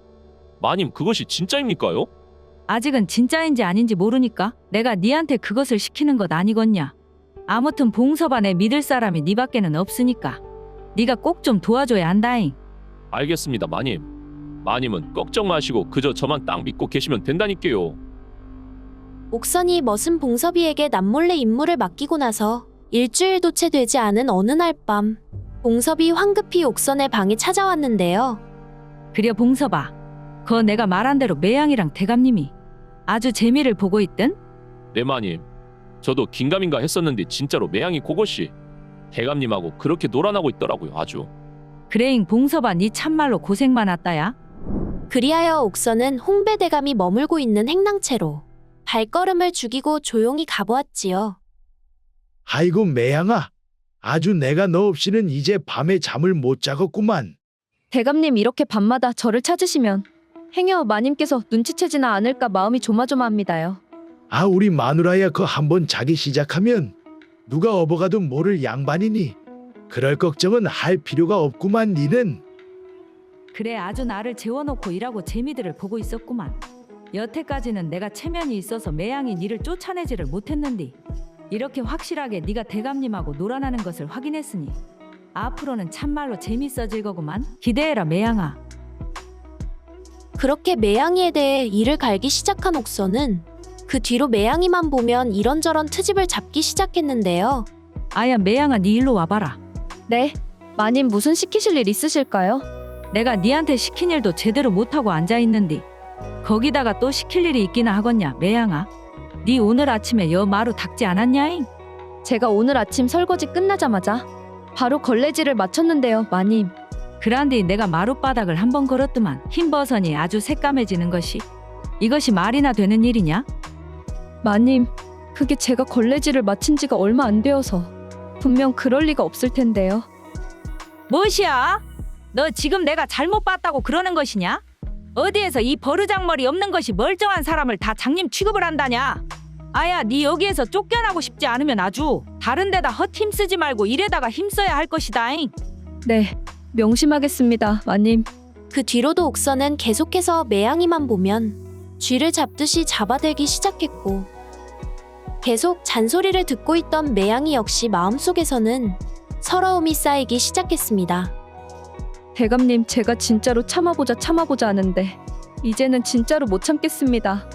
마님 그것이 진짜입니까요? 아직은 진짜인지 아닌지 모르니까 내가 네한테 그것을 시키는 것 아니겠냐. 아무튼 봉섭아 내 믿을 사람이 네밖에는 없으니까 네가 꼭 좀 도와줘야 한다잉. 알겠습니다 마님. 마님은 걱정 마시고 그저 저만 딱 믿고 계시면 된다니까요. 옥선이 머슴 봉섭이에게 남몰래 임무를 맡기고 나서 일주일도 채 되지 않은 어느 날 밤 봉섭이 황급히 옥선의 방에 찾아왔는데요. 그려 봉섭아 거 내가 말한 대로 매양이랑 대감님이 아주 재미를 보고 있든? 네 마님. 저도 긴가민가 했었는데 진짜로 매양이 그것이 대감님하고 그렇게 놀아나고 있더라고요 아주. 그래잉 봉섭아 네 참말로 고생 많았다야. 그리하여 옥선은 홍배대감이 머물고 있는 행랑채로 발걸음을 죽이고 조용히 가보았지요. 아이고 매양아, 아주 내가 너 없이는 이제 밤에 잠을 못 자겠구만. 대감님 이렇게 밤마다 저를 찾으시면 행여 마님께서 눈치채지나 않을까 마음이 조마조마합니다요. 아, 우리 마누라야 그 한번 자기 시작하면 누가 업어가도 모를 양반이니 그럴 걱정은 할 필요가 없구만. 니는 그래 아주 나를 재워놓고 일하고 재미들을 보고 있었구만. 여태까지는 내가 체면이 있어서 매양이 니를 쫓아내지를 못했는디 이렇게 확실하게 네가 대감님하고 놀아나는 것을 확인했으니 앞으로는 참말로 재밌어질 거구만. 기대해라 매양아. 그렇게 매양이에 대해 이를 갈기 시작한 옥서는 그 뒤로 매양이만 보면 이런저런 트집을 잡기 시작했는데요. 아야 매양아 니 일로 와봐라. 네, 마님 무슨 시키실 일 있으실까요? 내가 니한테 시킨 일도 제대로 못하고 앉아있는디 거기다가 또 시킬 일이 있기나 하겠냐 매양아. 니 오늘 아침에 여 마루 닦지 않았냐잉? 제가 오늘 아침 설거지 끝나자마자 바로 걸레질을 마쳤는데요, 마님. 그란디 내가 마룻바닥을 한번 걸었더만 흰버선이 아주 새까매지는 것이 이것이 말이나 되는 일이냐? 마님, 그게 제가 걸레질을 마친 지가 얼마 안 되어서 분명 그럴 리가 없을 텐데요. 무엇이야? 너 지금 내가 잘못 봤다고 그러는 것이냐? 어디에서 이 버르장머리 없는 것이 멀쩡한 사람을 다 장님 취급을 한다냐? 아야 니 여기에서 쫓겨나고 싶지 않으면 아주 다른 데다 헛힘 쓰지 말고 일에다가 힘써야 할 것이다잉. 네, 명심하겠습니다, 마님. 그 뒤로도 옥서는 계속해서 매양이만 보면 쥐를 잡듯이 잡아들기 시작했고 계속 잔소리를 듣고 있던 매양이 역시 마음속에서는 서러움이 쌓이기 시작했습니다. 대감님, 제가 진짜로 참아보자 하는데 이제는 진짜로 못 참겠습니다.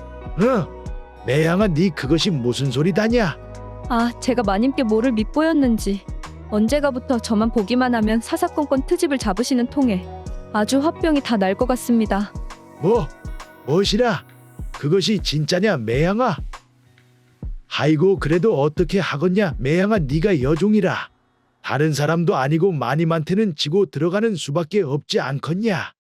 매양아, 네 그것이 무슨 소리다냐? 아, 제가 마님께 뭐를 밉보였는지 언제가부터 저만 보기만 하면 사사건건 트집을 잡으시는 통에 아주 화병이 다 날 것 같습니다. 무엇이라? 그것이 진짜냐 매양아? 아이고 그래도 어떻게 하겠냐 매양아, 네가 여종이라 다른 사람도 아니고 마님한테는 지고 들어가는 수밖에 없지 않겠냐?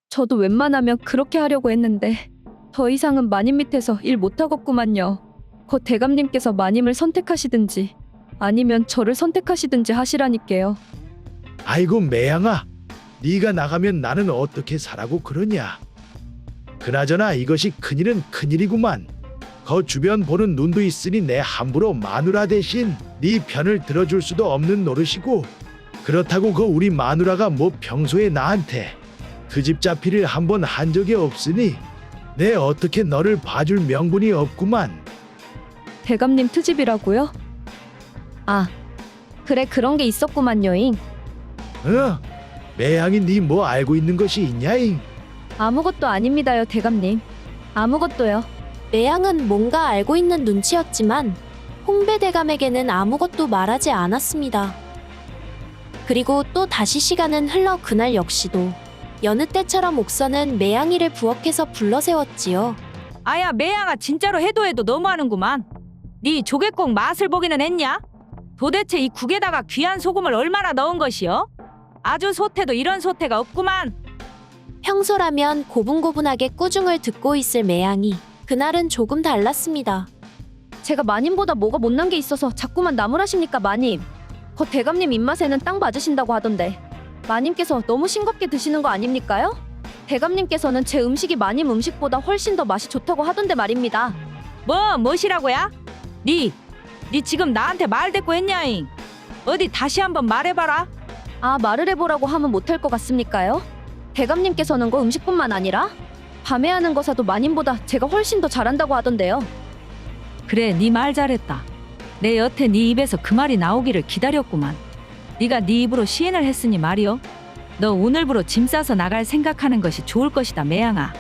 저도 웬만하면 그렇게 하려고 했는데 더 이상은 마님 밑에서 일 못하겠구만요. 거 대감님께서 마님을 선택하시든지 아니면 저를 선택하시든지 하시라니까요. 아이고 매양아, 네가 나가면 나는 어떻게 살라고 그러냐? 그나저나 이것이 큰일은 큰일이구만. 거 주변 보는 눈도 있으니 내 함부로 마누라 대신 네 편을 들어줄 수도 없는 노릇이고 그렇다고 그 우리 마누라가 뭐 평소에 나한테 트집 잡히를 한번 한 적이 없으니 내 어떻게 너를 봐줄 명분이 없구만. 대감님 트집이라고요? 아, 그래 그런 게 있었구만요잉. 매양이 네 뭐 알고 있는 것이 있냐잉? 아무것도 아닙니다요 대감님. 아무것도요. 매양은 뭔가 알고 있는 눈치였지만 홍배대감에게는 아무것도 말하지 않았습니다. 그리고 또 다시 시간은 흘러 그날 역시도 여느 때처럼 옥서는 매양이를 부엌에서 불러세웠지요. 아야 매양아 진짜로 해도 너무하는구만. 네 조개국 맛을 보기는 했냐? 도대체 이 국에다가 귀한 소금을 얼마나 넣은 것이여? 아주 소태도 이런 소태가 없구만. 평소라면 고분고분하게 꾸중을 듣고 있을 매양이 그날은 조금 달랐습니다. 제가 마님보다 뭐가 못난 게 있어서 자꾸만 나무라십니까 마님. 거 대감님 입맛에는 딱 맞으신다고 하던데 마님께서 너무 싱겁게 드시는 거 아닙니까요? 대감님께서는 제 음식이 마님 음식보다 훨씬 더 맛이 좋다고 하던데 말입니다. 무엇이라고야? 니 지금 나한테 말 대꾸 했냐잉? 어디 다시 한번 말해봐라. 아, 말을 해보라고 하면 못할 것 같습니까요? 대감님께서는 거 음식뿐만 아니라 밤에 하는 거사도 마님보다 제가 훨씬 더 잘한다고 하던데요. 그래 네 말 잘했다. 내 여태 네 입에서 그 말이 나오기를 기다렸구만. 네가 네 입으로 시인을 했으니 말이여. 너 오늘부로 짐 싸서 나갈 생각하는 것이 좋을 것이다 매양아.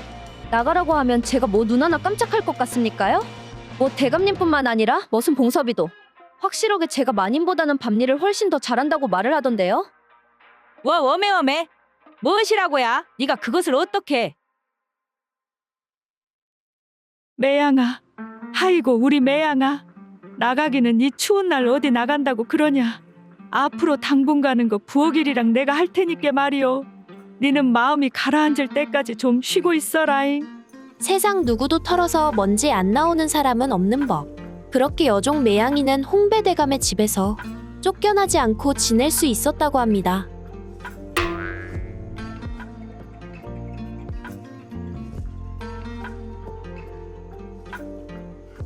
나가라고 하면 제가 뭐 눈 하나 깜짝할 것 같습니까요? 뭐 대감님뿐만 아니라 머슴 봉섭이도 확실하게 제가 마님보다는 밤일을 훨씬 더 잘한다고 말을 하던데요. 워메 무엇이라고야? 네가 그것을 어떻게? 매양아, 아이고 우리 매양아, 나가기는 이 추운 날 어디 나간다고 그러냐? 앞으로 당분간은 그 부엌일이랑 내가 할 테니까 말이오. 니는 마음이 가라앉을 때까지 좀 쉬고 있어라잉. 세상 누구도 털어서 먼지 안 나오는 사람은 없는 법. 그렇게 여종 매양이는 홍배대감의 집에서 쫓겨나지 않고 지낼 수 있었다고 합니다.